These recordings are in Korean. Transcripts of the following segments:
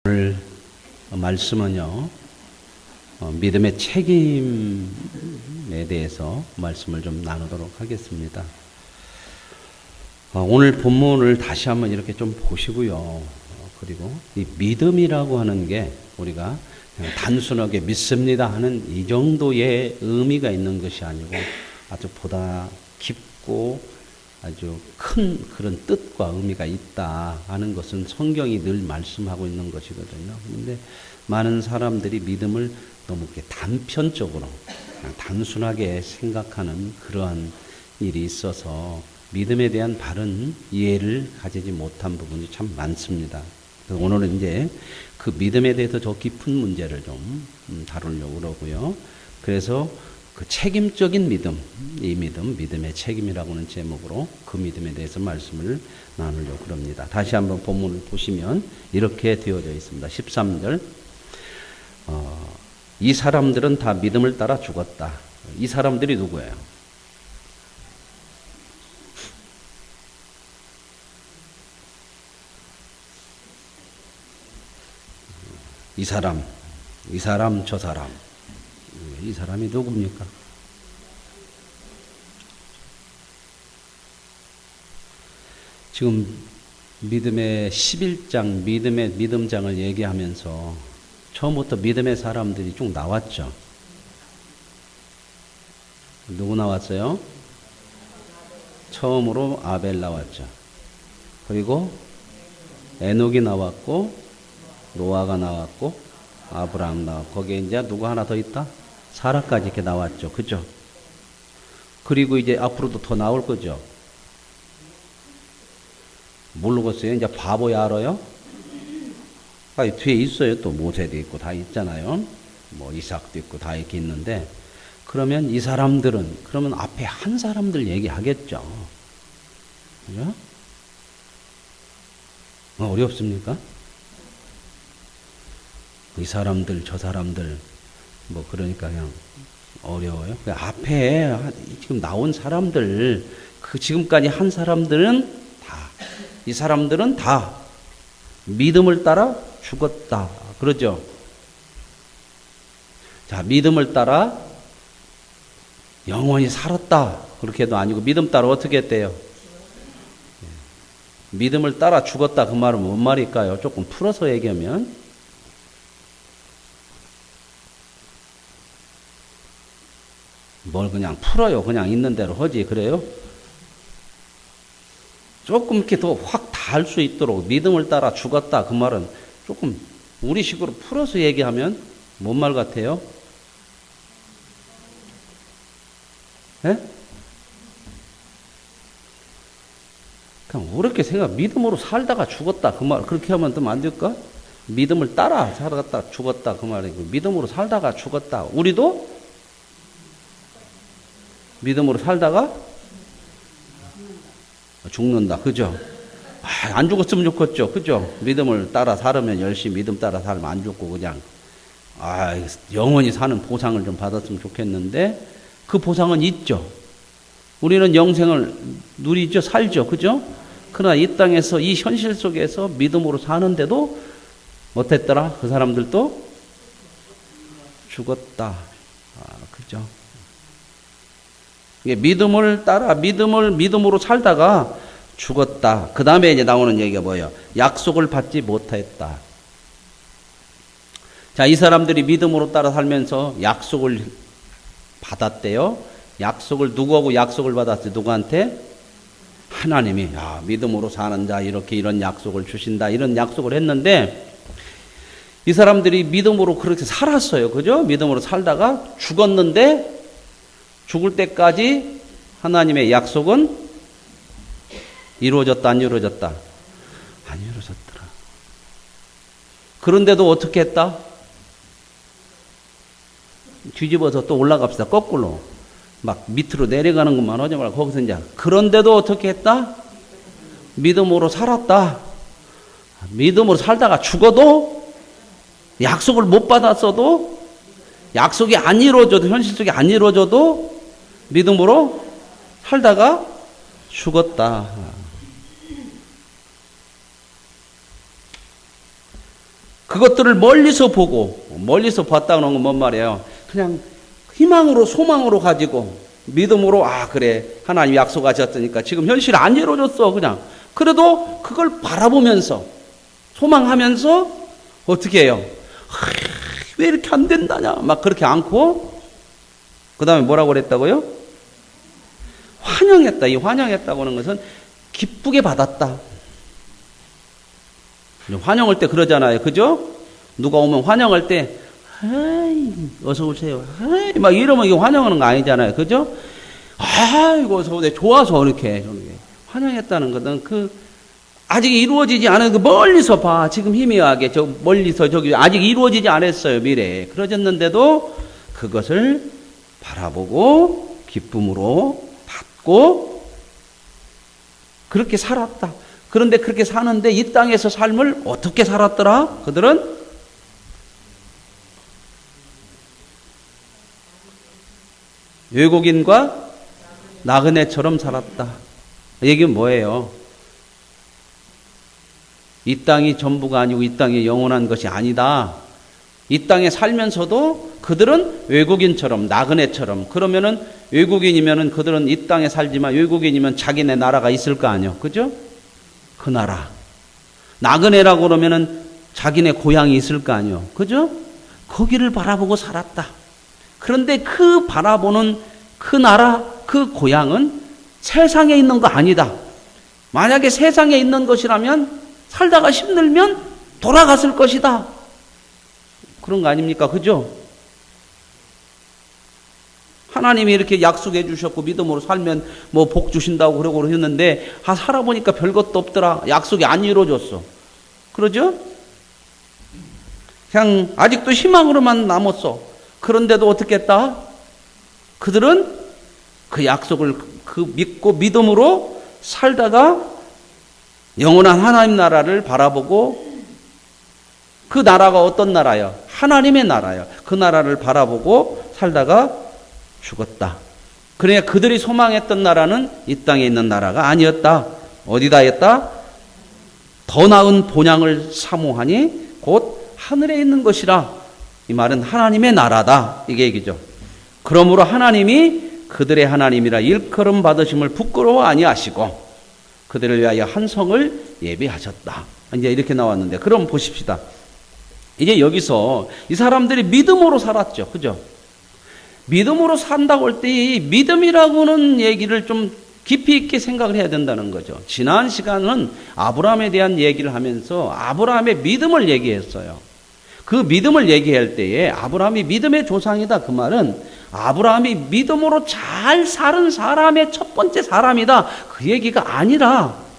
오늘 말씀은요, 믿음의 책임에 대해서 말씀을 좀 나누도록 하겠습니다. 오늘 본문을 다시 한번 이렇게 좀 보시고요. 그리고 이 믿음이라고 하는 게 우리가 그냥 단순하게 믿습니다 하는 이 정도의 의미가 있는 것이 아니고 아주 보다 깊고 아주 큰 그런 뜻과 의미가 있다 하는 것은 성경이 늘 말씀하고 있는 것이거든요. 그런데 많은 사람들이 믿음을 너무 이렇게 단편적으로 그냥 단순하게 생각하는 그러한 일이 있어서 믿음에 대한 바른 이해를 가지지 못한 부분이 참 많습니다. 그래서 오늘은 이제 그 믿음에 대해서 더 깊은 문제를 좀 다루려고 그러고요. 그래서 그 책임적인 믿음, 이 믿음, 믿음의 책임이라고 하는 제목으로 그 믿음에 대해서 말씀을 나누려고 그럽니다. 다시 한번 본문을 보시면 이렇게 되어져 있습니다. 13절. 이 사람들은 다 믿음을 따라 죽었다. 이 사람들이 누구예요? 이 사람, 저 사람. 이 사람이 누굽니까? 지금 믿음의 11장, 믿음의 믿음장을 얘기하면서 처음부터 믿음의 사람들이 쭉 나왔죠. 누구 나왔어요? 처음으로 아벨 나왔죠. 그리고 에녹이 나왔고, 노아가 나왔고, 아브라함 나왔고, 거기에 이제 누구 하나 더 있다? 사라까지 이렇게 나왔죠. 그죠? 그리고 이제 앞으로도 더 나올 거죠. 모르겠어요. 이제 바보야 알아요? 뒤에 있어요. 또 모세도 있고 다 있잖아요. 뭐 이삭도 있고 다 이렇게 있는데, 그러면 이 사람들은, 그러면 앞에 한 사람들 얘기하겠죠. 그죠? 어렵습니까? 이 사람들, 저 사람들, 뭐 그러니까 그냥 어려워요. 그 앞에 지금 나온 사람들, 그 지금까지 한 사람들은 다, 이 사람들은 다 믿음을 따라 죽었다. 그러죠? 자, 믿음을 따라 영원히 살았다. 그렇게도 아니고 믿음 따라 어떻게 했대요? 믿음을 따라 죽었다. 그 말은 뭔 말일까요? 조금 풀어서 얘기하면 뭘 그냥 풀어요. 그냥 있는 대로 하지. 그래요? 조금 이렇게 더 확 닿을 수 있도록 믿음을 따라 죽었다. 그 말은 조금 우리식으로 풀어서 얘기하면 뭔 말 같아요? 예? 그냥 어렵게 생각, 믿음으로 살다가 죽었다. 그 말, 그렇게 하면 좀 안 될까? 믿음을 따라 살았다, 죽었다. 그 말이고, 믿음으로 살다가 죽었다. 우리도 믿음으로 살다가 죽는다. 그죠? 안 죽었으면 좋겠죠. 그죠? 믿음을 따라 살으면 열심히 믿음 따라 살면 안 죽고 그냥 영원히 사는 보상을 좀 받았으면 좋겠는데 그 보상은 있죠. 우리는 영생을 누리죠. 살죠. 그죠? 그러나 이 땅에서 이 현실 속에서 믿음으로 사는데도 어땠더라? 그 사람들도 죽었다. 그죠? 믿음을 따라 믿음으로 살다가 죽었다. 그 다음에 이제 나오는 얘기가 뭐예요? 약속을 받지 못했다. 자, 이 사람들이 믿음으로 따라 살면서 약속을 받았대요. 약속을 누구하고 약속을 받았어요? 누구한테? 하나님이 믿음으로 사는 자 이렇게 이런 약속을 주신다. 이런 약속을 했는데 이 사람들이 믿음으로 그렇게 살았어요. 그죠? 믿음으로 살다가 죽었는데 죽을 때까지 하나님의 약속은 이루어졌다, 안 이루어졌다? 안 이루어졌더라. 그런데도 어떻게 했다? 뒤집어서 또 올라갑시다. 거꾸로. 막 밑으로 내려가는 것만 하지 말고 거기서 이제 그런데도 어떻게 했다? 믿음으로 살았다. 믿음으로 살다가 죽어도 약속을 못 받았어도 약속이 안 이루어져도 현실 속에 안 이루어져도 믿음으로 살다가 죽었다. 그것들을 멀리서 보고, 멀리서 봤다는 건 뭔 말이에요? 그냥 희망으로, 소망으로 가지고, 믿음으로, 그래. 하나님 약속하셨으니까 지금 현실 안 이루어졌어, 그냥. 그래도 그걸 바라보면서, 소망하면서, 어떻게 해요? 왜 이렇게 안 된다냐? 막 그렇게 않고, 그 다음에 뭐라고 그랬다고요? 환영했다. 이 환영했다고 하는 것은 기쁘게 받았다. 환영할 때 그러잖아요. 그죠? 누가 오면 환영할 때, 어서 오세요. 막 이러면 이거 환영하는 거 아니잖아요. 그죠? 아이고, 어서 오세요. 좋아서 이렇게. 환영했다는 것은 아직 이루어지지 않은 멀리서 봐. 지금 희미하게, 멀리서 저기 아직 이루어지지 않았어요. 미래에. 그러졌는데도 그것을 바라보고 기쁨으로 받고 그렇게 살았다. 그런데 그렇게 사는데 이 땅에서 삶을 어떻게 살았더라? 그들은 외국인과 나그네처럼 살았다. 얘기는 뭐예요? 이 땅이 전부가 아니고 이 땅이 영원한 것이 아니다. 이 땅에 살면서도 그들은 외국인처럼, 나그네처럼. 그러면은 외국인이면은 그들은 이 땅에 살지만 외국인이면 자기네 나라가 있을 거 아니에요. 그죠? 그 나라. 나그네라고 그러면은 자기네 고향이 있을 거 아니에요. 그죠? 거기를 바라보고 살았다. 그런데 그 바라보는 그 나라, 그 고향은 세상에 있는 거 아니다. 만약에 세상에 있는 것이라면 살다가 힘들면 돌아갔을 것이다. 그런 거 아닙니까? 그죠? 하나님이 이렇게 약속해 주셨고 믿음으로 살면 뭐 복 주신다고 그러고 했는데 살아보니까 별것도 없더라. 약속이 안 이루어졌어. 그러죠? 그냥 아직도 희망으로만 남았어. 그런데도 어떻게 했다? 그들은 그 약속을 믿고 믿음으로 살다가 영원한 하나님 나라를 바라보고 그 나라가 어떤 나라요? 하나님의 나라요. 그 나라를 바라보고 살다가 죽었다. 그러니까 그들이 소망했던 나라는 이 땅에 있는 나라가 아니었다. 어디다 했다? 더 나은 본향을 사모하니 곧 하늘에 있는 것이라. 이 말은 하나님의 나라다. 이게 얘기죠. 그러므로 하나님이 그들의 하나님이라 일컬음 받으심을 부끄러워 아니하시고 그들을 위하여 한 성을 예비하셨다. 이제 이렇게 나왔는데 그럼 보십시다. 이제 여기서 이 사람들이 믿음으로 살았죠. 그죠? 믿음으로 산다고 할 때 이 믿음이라고는 얘기를 좀 깊이 있게 생각을 해야 된다는 거죠. 지난 시간은 아브라함에 대한 얘기를 하면서 아브라함의 믿음을 얘기했어요. 그 믿음을 얘기할 때에 아브라함이 믿음의 조상이다. 그 말은 아브라함이 믿음으로 잘 사는 사람의 첫 번째 사람이다. 그 얘기가 아니라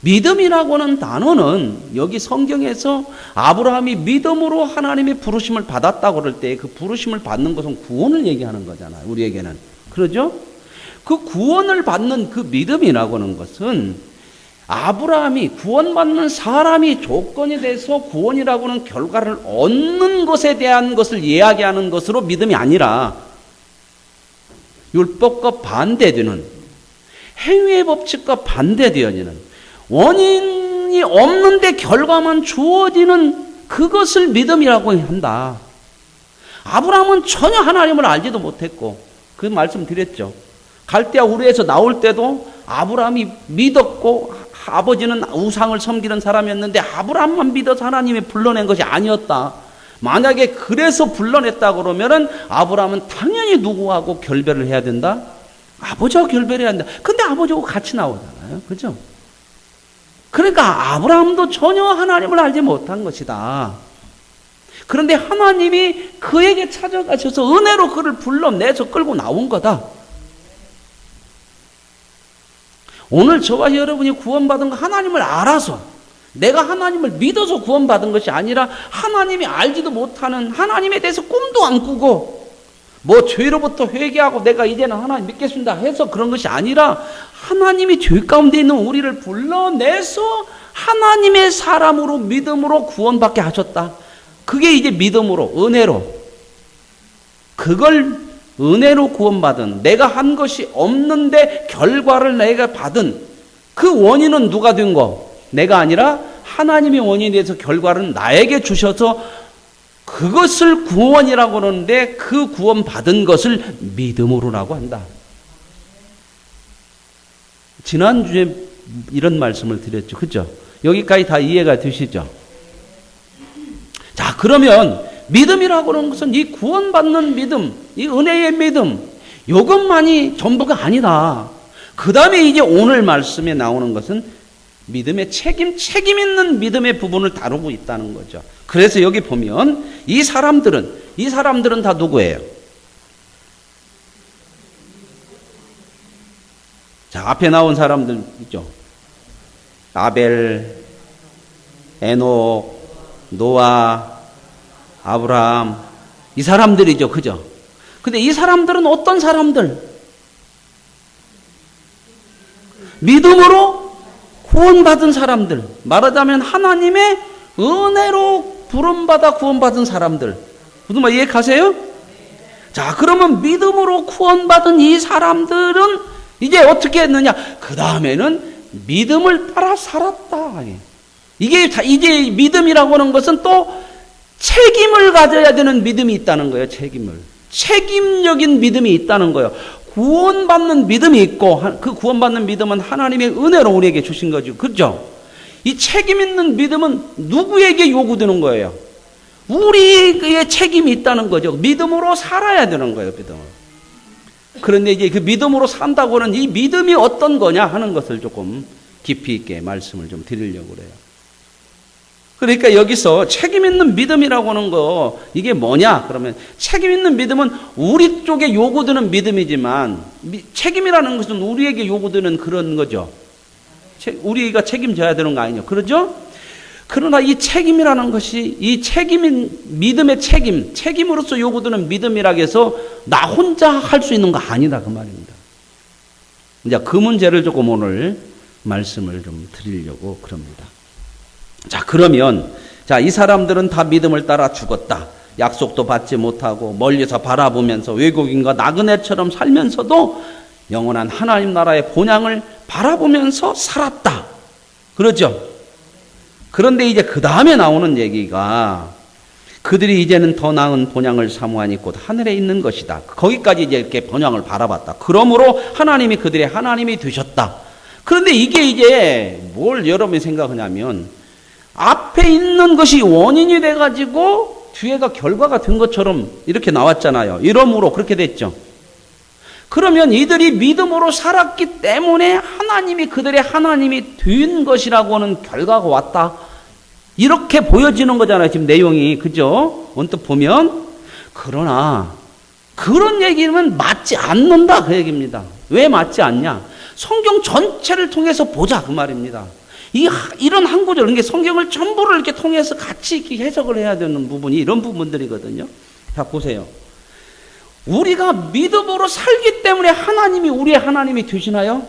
믿음이라고 하는 단어는 여기 성경에서 아브라함이 믿음으로 하나님의 부르심을 받았다고 그럴 때 그 부르심을 받는 것은 구원을 얘기하는 거잖아요. 우리에게는. 그러죠? 그 구원을 받는 그 믿음이라고 하는 것은 아브라함이 구원받는 사람이 조건이 돼서 구원이라고 하는 결과를 얻는 것에 대한 것을 이야기하는 것으로 믿음이 아니라 율법과 반대되는 행위의 법칙과 반대되어지는 원인이 없는데 결과만 주어지는 그것을 믿음이라고 한다. 아브라함은 전혀 하나님을 알지도 못했고 그 말씀 드렸죠. 갈대아 우르에서 나올 때도 아브라함이 믿었고 아버지는 우상을 섬기는 사람이었는데 아브라함만 믿어서 하나님이 불러낸 것이 아니었다. 만약에 그래서 불러냈다 그러면은 아브라함은 당연히 누구하고 결별을 해야 된다? 아버지하고 결별해야 한다. 근데 아버지하고 같이 나오잖아요. 그죠? 그러니까 아브라함도 전혀 하나님을 알지 못한 것이다. 그런데 하나님이 그에게 찾아가셔서 은혜로 그를 불러내서 끌고 나온 거다. 오늘 저와 여러분이 구원받은 거 하나님을 알아서 내가 하나님을 믿어서 구원받은 것이 아니라 하나님이 알지도 못하는 하나님에 대해서 꿈도 안 꾸고 뭐 죄로부터 회개하고 내가 이제는 하나님 믿겠습니다 해서 그런 것이 아니라 하나님이 죄 가운데 있는 우리를 불러내서 하나님의 사람으로 믿음으로 구원받게 하셨다. 그게 이제 믿음으로 은혜로 그걸 은혜로 구원받은 내가 한 것이 없는데 결과를 내가 받은 그 원인은 누가 된 거? 내가 아니라 하나님의 원인에 대해서 결과를 나에게 주셔서 그것을 구원이라고 하는데 그 구원 받은 것을 믿음으로라고 한다. 지난주에 이런 말씀을 드렸죠. 그죠? 여기까지 다 이해가 되시죠? 자, 그러면 믿음이라고 하는 것은 이 구원받는 믿음, 이 은혜의 믿음, 이것만이 전부가 아니다. 그 다음에 이제 오늘 말씀에 나오는 것은 믿음의 책임 있는 믿음의 부분을 다루고 있다는 거죠. 그래서 여기 보면 이 사람들은 다 누구예요? 자, 앞에 나온 사람들 있죠. 아벨, 에녹, 노아, 아브라함, 이 사람들이죠. 그죠? 근데 이 사람들은 어떤 사람들? 믿음으로 구원받은 사람들. 말하자면 하나님의 은혜로 부름받아 구원받은 사람들. 무슨 말 이해가세요? 자, 그러면 믿음으로 구원받은 이 사람들은 이제 어떻게 했느냐? 그 다음에는 믿음을 따라 살았다. 이게 이제 믿음이라고 하는 것은 또 책임을 가져야 되는 믿음이 있다는 거예요. 책임적인 믿음이 있다는 거예요. 구원받는 믿음이 있고 그 구원받는 믿음은 하나님의 은혜로 우리에게 주신 거죠. 그렇죠? 이 책임 있는 믿음은 누구에게 요구되는 거예요? 우리의 책임이 있다는 거죠. 믿음으로 살아야 되는 거예요. 믿음으로. 그런데 이제 그 믿음으로 산다고 하는 이 믿음이 어떤 거냐 하는 것을 조금 깊이 있게 말씀을 좀 드리려고 그래요. 그러니까 여기서 책임 있는 믿음이라고 하는 거 이게 뭐냐? 그러면 책임 있는 믿음은 우리 쪽에 요구되는 믿음이지만 책임이라는 것은 우리에게 요구되는 그런 거죠. 우리가 책임져야 되는 거 아니냐? 그러죠? 그러나 이 책임이라는 것이 이 책임인 믿음의 책임으로서 요구되는 믿음이라고 해서 나 혼자 할 수 있는 거 아니다 그 말입니다. 이제 그 문제를 조금 오늘 말씀을 좀 드리려고 그럽니다. 자, 그러면 이 사람들은 다 믿음을 따라 죽었다. 약속도 받지 못하고 멀리서 바라보면서 외국인과 나그네처럼 살면서도 영원한 하나님 나라의 본향을 바라보면서 살았다. 그렇죠? 그런데 이제 그 다음에 나오는 얘기가 그들이 이제는 더 나은 본향을 사모하니 곧 하늘에 있는 것이다. 거기까지 이제 이렇게 본향을 바라봤다. 그러므로 하나님이 그들의 하나님이 되셨다. 그런데 이게 이제 뭘 여러분이 생각하냐면 앞에 있는 것이 원인이 돼가지고 뒤에가 결과가 된 것처럼 이렇게 나왔잖아요. 이러므로 그렇게 됐죠. 그러면 이들이 믿음으로 살았기 때문에 하나님이 그들의 하나님이 된 것이라고 하는 결과가 왔다. 이렇게 보여지는 거잖아요. 지금 내용이. 그죠? 언뜻 보면. 그러나 그런 얘기는 맞지 않는다. 그 얘기입니다. 왜 맞지 않냐? 성경 전체를 통해서 보자. 그 말입니다. 이런 한 구절, 그러니까 성경을 전부를 이렇게 통해서 같이 이렇게 해석을 해야 되는 부분이 이런 부분들이거든요. 자, 보세요. 우리가 믿음으로 살기 때문에 하나님이 우리의 하나님이 되시나요?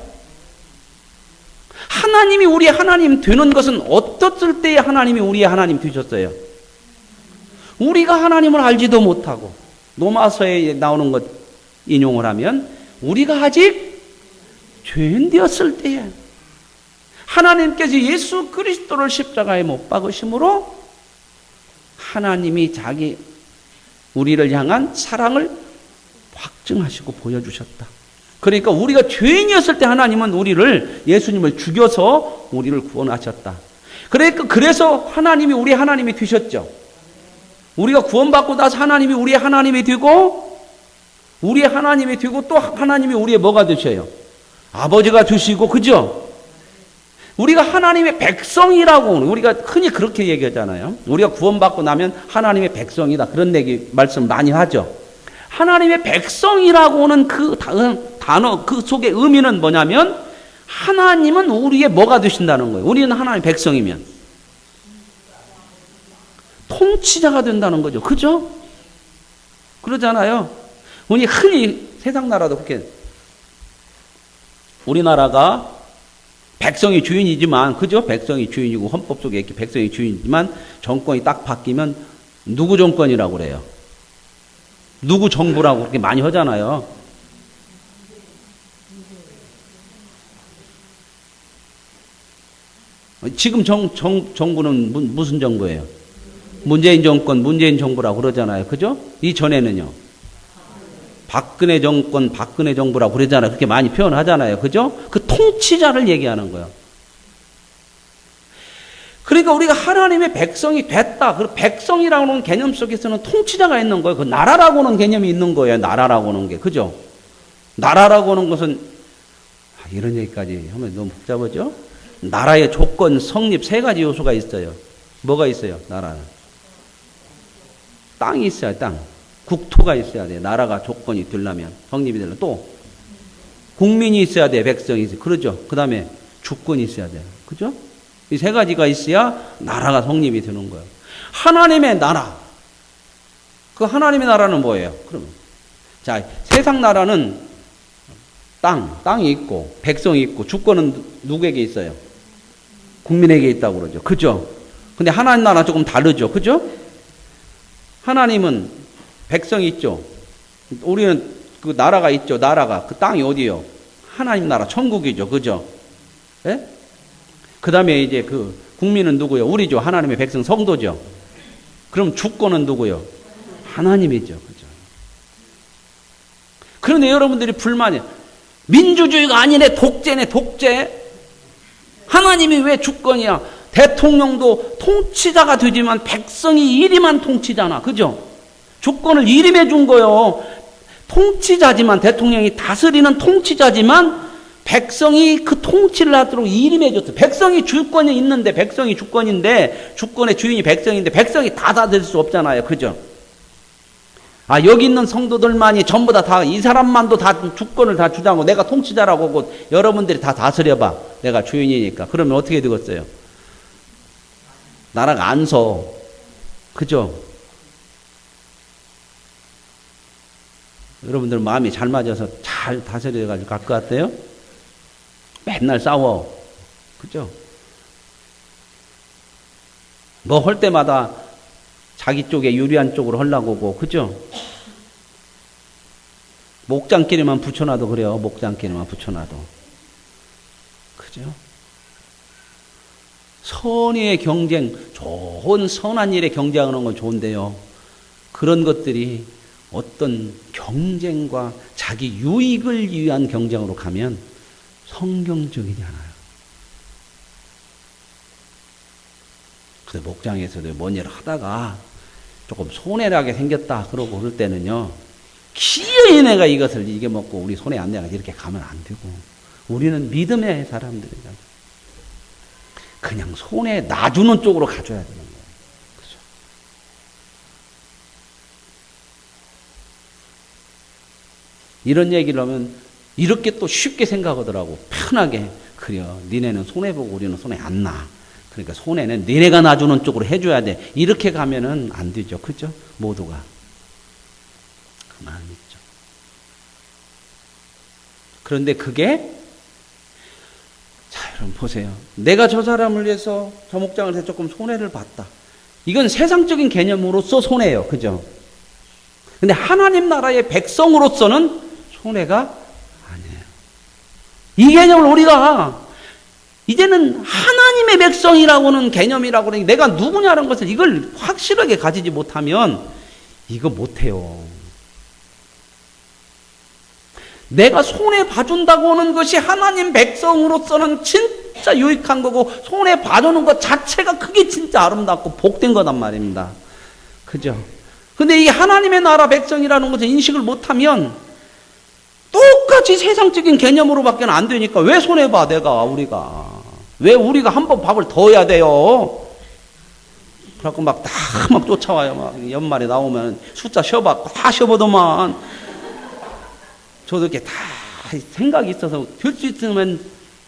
하나님이 우리의 하나님 되는 것은 어떻을 때에 하나님이 우리의 하나님 되셨어요? 우리가 하나님을 알지도 못하고 로마서에 나오는 것 인용을 하면 우리가 아직 죄인 되었을 때에 하나님께서 예수 그리스도를 십자가에 못 박으심으로 하나님이 우리를 향한 사랑을 확증하시고 보여주셨다. 그러니까 우리가 죄인이었을 때 하나님은 예수님을 죽여서 우리를 구원하셨다. 그래서 하나님이 우리 하나님이 되셨죠. 우리가 구원받고 나서 하나님이 우리의 하나님이 되고 또 하나님이 우리의 뭐가 되셔요? 아버지가 되시고, 그죠? 우리가 하나님의 백성이라고 우리가 흔히 그렇게 얘기하잖아요. 우리가 구원받고 나면 하나님의 백성이다. 그런 얘기 말씀 많이 하죠. 하나님의 백성이라고 하는 그 단어 그 속의 의미는 뭐냐면 하나님은 우리의 뭐가 되신다는 거예요. 우리는 하나님의 백성이면 통치자가 된다는 거죠. 그죠? 그러잖아요. 우리 흔히 세상 나라도 그렇게 우리나라가 백성이 주인이지만, 그죠? 백성이 주인이고, 헌법 속에 이렇게 백성이 주인이지만, 정권이 딱 바뀌면, 누구 정권이라고 그래요? 누구 정부라고 그렇게 많이 하잖아요. 지금 정부는 무슨 정부예요? 문재인 정권, 문재인 정부라고 그러잖아요. 그죠? 이전에는요. 박근혜 정권, 박근혜 정부라고 그러잖아요. 그렇게 많이 표현하잖아요. 그죠? 그 통치자를 얘기하는 거예요. 그러니까 우리가 하나님의 백성이 됐다. 그 백성이라고 하는 개념 속에서는 통치자가 있는 거예요. 그 나라라고 하는 개념이 있는 거예요. 나라라고 하는 게. 그죠? 나라라고 하는 것은, 이런 얘기까지 하면 너무 복잡하죠? 나라의 조건, 성립 세 가지 요소가 있어요. 뭐가 있어요? 나라는. 땅이 있어야 땅. 국토가 있어야 돼. 나라가 조건이 되려면, 성립이 되려면. 또, 국민이 있어야 돼. 백성이 있어야 돼. 그러죠? 그 다음에 주권이 있어야 돼요. 그죠? 이 세 가지가 있어야 나라가 성립이 되는 거예요. 하나님의 나라. 그 하나님의 나라는 뭐예요? 그러면. 자, 세상 나라는 땅이 있고, 백성이 있고, 주권은 누구에게 있어요? 국민에게 있다고 그러죠. 그죠? 근데 하나님 나라 조금 다르죠. 그죠? 하나님은 백성이 있죠. 우리는 그 나라가 있죠. 나라가. 그 땅이 어디예요? 하나님 나라, 천국이죠. 그죠? 예? 그 다음에 이제 그 국민은 누구요? 우리죠. 하나님의 백성, 성도죠. 그럼 주권은 누구요? 하나님이죠. 그죠? 그런데 여러분들이 불만이에요. 민주주의가 아니네, 독재네, 독재. 하나님이 왜 주권이야? 대통령도 통치자가 되지만 백성이 일임한 통치잖아. 그죠? 주권을 일임해 준 거요. 통치자지만, 대통령이 다스리는 통치자지만 백성이 그 통치를 하도록 일임해 줬어. 백성이 주권이 있는데, 백성이 주권인데, 주권의 주인이 백성인데, 백성이 다 다스릴 수 없잖아요. 그죠? 아, 여기 있는 성도들만이 전부 다 이 사람만도 다 주권을 다 주장하고 내가 통치자라고 하고 여러분들이 다 다스려봐. 내가 주인이니까. 그러면 어떻게 되겠어요? 나라가 안 서. 그죠? 여러분들 마음이 잘 맞아서 잘 다스려가지고 갈 것 같아요? 맨날 싸워. 그죠? 뭐 할 때마다 자기 쪽에 유리한 쪽으로 하려고 하고, 그죠? 목장끼리만 붙여놔도 그래요. 목장끼리만 붙여놔도. 그죠? 선의의 경쟁, 좋은 선한 일에 경쟁하는 건 좋은데요. 그런 것들이 어떤 경쟁과 자기 유익을 위한 경쟁으로 가면 성경적이지 않아요. 그래서 목장에서도 뭔 일을 하다가 조금 손해나게 생겼다 그러고 그럴 때는요, 기어이 내가 이것을 이겨먹고 우리 손해 안 내가 이렇게 가면 안 되고, 우리는 믿음의 사람들이잖아요. 그냥 손해 놔주는 쪽으로 가줘야 되는 거예요. 그죠? 이런 얘기를 하면 이렇게 또 쉽게 생각하더라고. 편하게. 그래요. 니네는 손해보고 우리는 손해 안 나. 그러니까 손해는 니네가 놔주는 쪽으로 해줘야 돼. 이렇게 가면은 안 되죠. 그죠? 모두가. 그 마음이 있죠. 그런데 그게, 자, 여러분 보세요. 내가 저 사람을 위해서 저 목장을 해서 조금 손해를 봤다. 이건 세상적인 개념으로서 손해예요. 그죠? 근데 하나님 나라의 백성으로서는 손해가 아니에요. 이 개념을 우리가 이제는 하나님의 백성이라고는 개념이라고 하는, 내가 누구냐는 것을 이걸 확실하게 가지지 못하면 이거 못해요. 내가 손해 봐준다고 하는 것이 하나님 백성으로서는 진짜 유익한 거고, 손해 봐주는 것 자체가 그게 진짜 아름답고 복된 거단 말입니다. 그죠? 근데 이 하나님의 나라 백성이라는 것을 인식을 못하면 똑같이 세상적인 개념으로밖에 안 되니까 왜 손해봐, 우리가. 왜 우리가 한 번 밥을 더 해야 돼요? 그래갖고 막 쫓아와요. 막 연말에 나오면 숫자 쉬어봐. 다 쉬어보더만. 저도 이렇게 다 생각이 있어서 될 수 있으면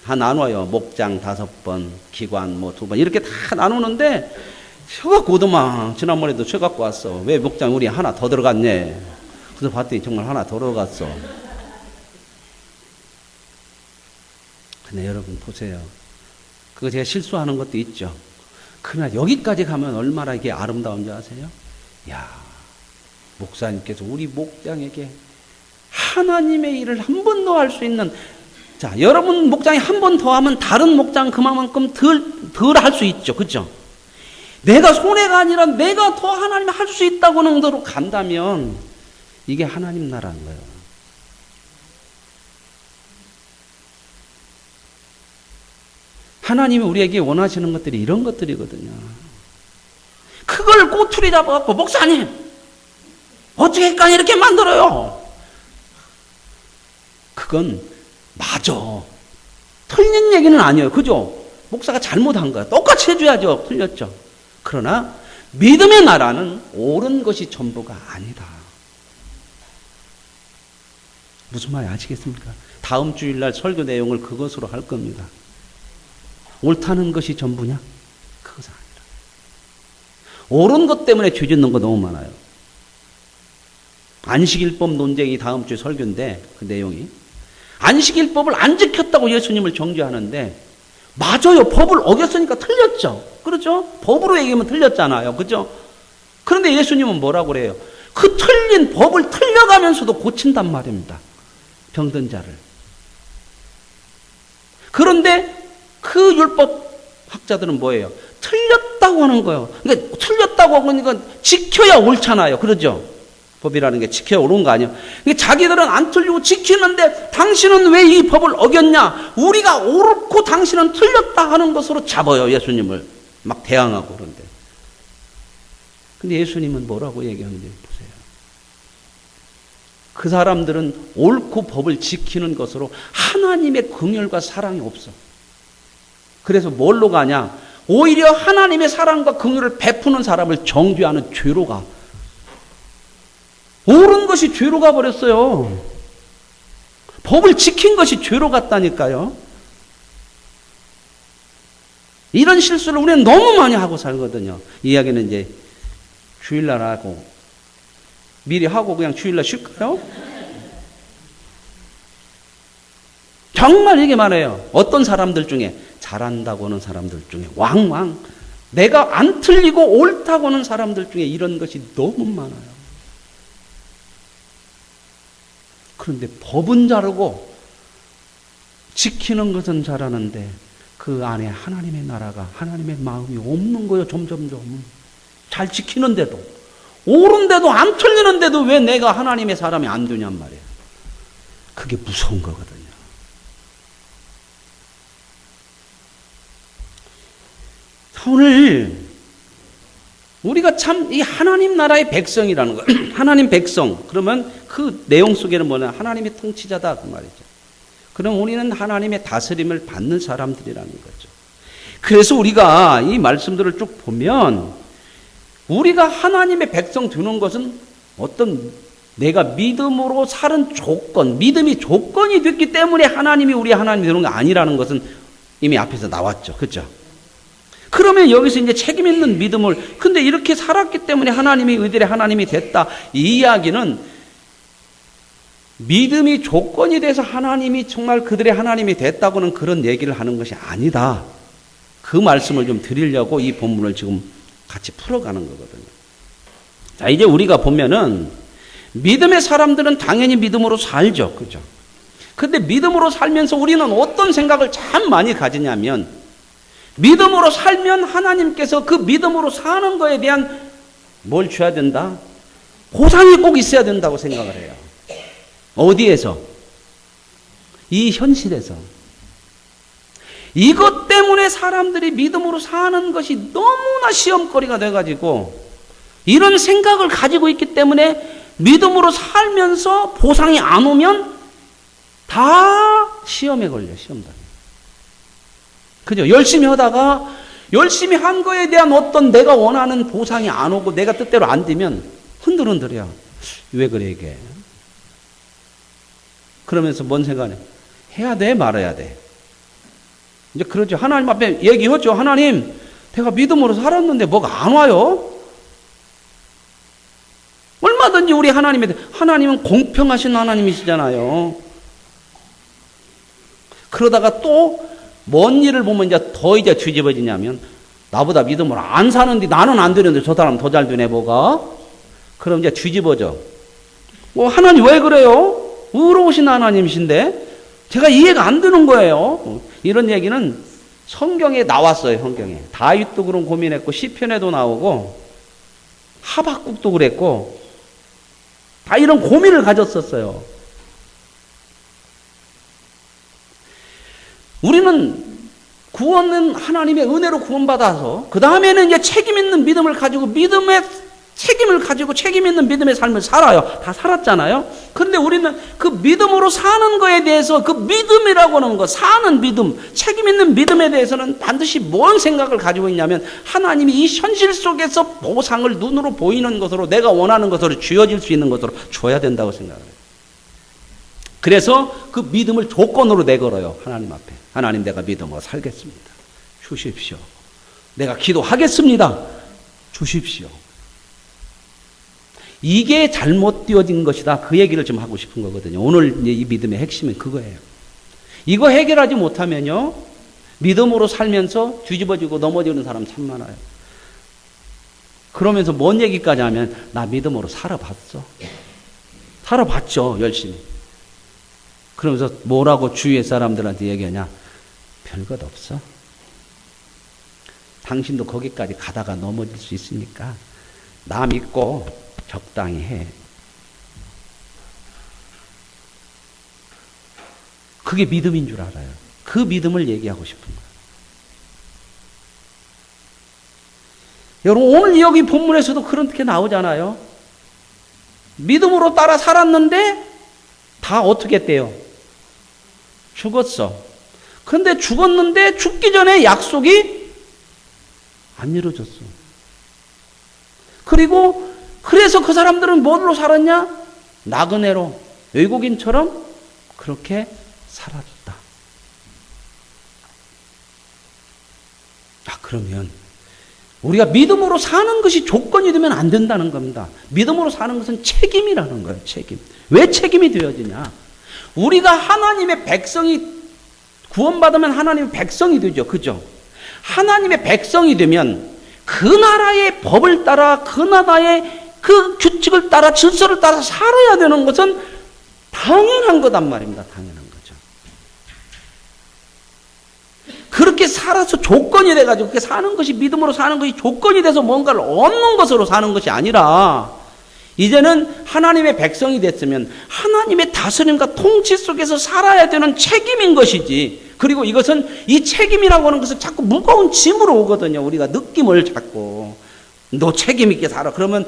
다 나눠요. 목장 5번, 기관 2번 이렇게 다 나누는데 쉬어갖고 오더만. 지난번에도 쉬어갖고 왔어. 왜 목장 우리 하나 더 들어갔네. 그래서 봤더니 정말 하나 더 들어갔어. 근데 여러분 보세요. 그거 제가 실수하는 것도 있죠. 그러나 여기까지 가면 얼마나 이게 아름다운지 아세요? 야, 목사님께서 우리 목장에게 하나님의 일을 한 번도 할 수 있는 자, 여러분 목장이 한 번 더 하면 다른 목장 그만큼 덜 할 수 있죠. 그죠? 내가 손해가 아니라 내가 더 하나님이 할 수 있다고 하는 대로 간다면 이게 하나님 나라인 거예요. 하나님이 우리에게 원하시는 것들이 이런 것들이거든요. 그걸 꼬투리 잡아갖고 목사님 어떻게 하니까 이렇게 만들어요? 그건 맞아. 틀린 얘기는 아니에요. 그죠? 목사가 잘못한 거야. 똑같이 해줘야죠. 틀렸죠. 그러나 믿음의 나라는 옳은 것이 전부가 아니다. 무슨 말인지 아시겠습니까? 다음 주일날 설교 내용을 그것으로 할 겁니다. 옳다는 것이 전부냐? 그것은 아니라. 옳은 것 때문에 죄 짓는 거 너무 많아요. 안식일법 논쟁이 다음 주에 설교인데 그 내용이 안식일법을 안 지켰다고 예수님을 정죄하는데 맞아요. 법을 어겼으니까 틀렸죠. 그렇죠? 법으로 얘기하면 틀렸잖아요. 그렇죠? 그런데 예수님은 뭐라고 그래요? 그 틀린 법을 틀려가면서도 고친단 말입니다. 병든 자를. 그런데 그 율법 학자들은 뭐예요? 틀렸다고 하는 거예요. 그러니까 틀렸다고 하니까 지켜야 옳잖아요. 그러죠? 법이라는 게 지켜야 옳은 거 아니에요. 그러니까 자기들은 안 틀리고 지키는데 당신은 왜 이 법을 어겼냐? 우리가 옳고 당신은 틀렸다 하는 것으로 잡아요. 예수님을 막 대항하고 그런데. 근데 예수님은 뭐라고 얘기하는지 보세요. 그 사람들은 옳고 법을 지키는 것으로 하나님의 긍휼과 사랑이 없어. 그래서 뭘로 가냐? 오히려 하나님의 사랑과 긍휼을 베푸는 사람을 정죄하는 죄로 가. 옳은 것이 죄로 가버렸어요. 법을 지킨 것이 죄로 갔다니까요. 이런 실수를 우리는 너무 많이 하고 살거든요. 이 이야기는 이제 주일날 하고 미리 하고 그냥 주일날 쉴까요? 정말 이게 많아요. 어떤 사람들 중에 잘한다고 하는 사람들 중에 왕왕 내가 안 틀리고 옳다고 하는 사람들 중에 이런 것이 너무 많아요. 그런데 법은 잘하고 지키는 것은 잘하는데 그 안에 하나님의 나라가 하나님의 마음이 없는 거예요. 점점점. 잘 지키는데도 옳은데도 안 틀리는데도 왜 내가 하나님의 사람이 안 되냔 말이에요. 그게 무서운 거거든요. 오늘 우리가 참 이 하나님 나라의 백성이라는 거, 하나님 백성 그러면 그 내용 속에는 뭐냐? 하나님의 통치자다 그 말이죠. 그럼 우리는 하나님의 다스림을 받는 사람들이라는 거죠. 그래서 우리가 이 말씀들을 쭉 보면 우리가 하나님의 백성 되는 것은 어떤 내가 믿음으로 사는 조건, 믿음이 조건이 됐기 때문에 하나님이 우리 하나님이 되는 게 아니라는 것은 이미 앞에서 나왔죠. 그렇죠? 그러면 여기서 이제 책임 있는 믿음을, 근데 이렇게 살았기 때문에 하나님이 의들의 하나님이 됐다. 이 이야기는 믿음이 조건이 돼서 하나님이 정말 그들의 하나님이 됐다고는 그런 얘기를 하는 것이 아니다. 그 말씀을 좀 드리려고 이 본문을 지금 같이 풀어가는 거거든요. 자, 이제 우리가 보면은 믿음의 사람들은 당연히 믿음으로 살죠. 그죠? 근데 믿음으로 살면서 우리는 어떤 생각을 참 많이 가지냐면 믿음으로 살면 하나님께서 그 믿음으로 사는 거에 대한 뭘 줘야 된다? 보상이 꼭 있어야 된다고 생각을 해요. 어디에서? 이 현실에서. 이것 때문에 사람들이 믿음으로 사는 것이 너무나 시험거리가 돼가지고 이런 생각을 가지고 있기 때문에 믿음으로 살면서 보상이 안 오면 다 시험에 걸려, 시험다. 그죠? 열심히 하다가 열심히 한 거에 대한 어떤 내가 원하는 보상이 안 오고 내가 뜻대로 안 되면 흔들흔들해요. 왜 그래 이게? 그러면서 뭔 생각해? 해야 돼 말아야 돼? 이제 그러죠. 하나님 앞에 얘기하죠. 하나님 내가 믿음으로 살았는데 뭐가 안 와요? 얼마든지 우리 하나님은 공평하신 하나님이시잖아요. 그러다가 또 뭔 일을 보면 이제 뒤집어지냐면 나보다 믿음으로 안 사는데 나는 안 되는데 저 사람 더 잘 되네 뭐가? 그럼 이제 뒤집어져. 하나님 왜 그래요? 의로우신 하나님이신데 제가 이해가 안 되는 거예요. 이런 얘기는 성경에 나왔어요. 성경에. 다윗도 그런 고민했고 시편에도 나오고 하박국도 그랬고 다 이런 고민을 가졌었어요. 우리는 구원은 하나님의 은혜로 구원받아서 그 다음에는 이제 책임 있는 믿음을 가지고 믿음의 책임을 가지고 책임 있는 믿음의 삶을 살아요. 다 살았잖아요. 그런데 우리는 그 믿음으로 사는 거에 대해서 그 믿음이라고 하는 거, 사는 믿음, 책임 있는 믿음에 대해서는 반드시 뭔 생각을 가지고 있냐면 하나님이 이 현실 속에서 보상을 눈으로 보이는 것으로 내가 원하는 것으로 쥐어질 수 있는 것으로 줘야 된다고 생각을 해요. 그래서 그 믿음을 조건으로 내걸어요. 하나님 앞에. 하나님 내가 믿음으로 살겠습니다. 주십시오. 내가 기도하겠습니다. 주십시오. 이게 잘못 되어진 것이다. 그 얘기를 좀 하고 싶은 거거든요. 오늘 이 믿음의 핵심은 그거예요. 이거 해결하지 못하면요. 믿음으로 살면서 뒤집어지고 넘어지는 사람 참 많아요. 그러면서 뭔 얘기까지 하면 나 믿음으로 살아봤어. 살아봤죠. 열심히. 그러면서 뭐라고 주위의 사람들한테 얘기하냐. 별것 없어. 당신도 거기까지 가다가 넘어질 수 있으니까 나 믿고 적당히 해. 그게 믿음인 줄 알아요. 그 믿음을 얘기하고 싶은 거예요. 여러분 오늘 여기 본문에서도 그렇게 나오잖아요. 믿음으로 따라 살았는데 다 어떻게 했대요? 죽었어. 그런데 죽었는데 죽기 전에 약속이 안 이루어졌어. 그래서 그 사람들은 뭘로 살았냐? 나그네로 외국인처럼 그렇게 살았다. 그러면 우리가 믿음으로 사는 것이 조건이 되면 안 된다는 겁니다. 믿음으로 사는 것은 책임이라는 거예요. 책임. 왜 책임이 되어지냐? 우리가 하나님의 백성이 구원받으면 하나님의 백성이 되죠. 그죠? 하나님의 백성이 되면 그 나라의 법을 따라 그 나라의 그 규칙을 따라 질서를 따라 살아야 되는 것은 당연한 거단 말입니다. 당연한 거죠. 그렇게 살아서 조건이 돼가지고 그렇게 사는 것이 믿음으로 사는 것이 조건이 돼서 뭔가를 얻는 것으로 사는 것이 아니라 이제는 하나님의 백성이 됐으면 하나님의 다스림과 통치 속에서 살아야 되는 책임인 것이지. 그리고 이것은 이 책임이라고 하는 것은 자꾸 무거운 짐으로 오거든요. 우리가 느낌을 자꾸 너 책임 있게 살아. 그러면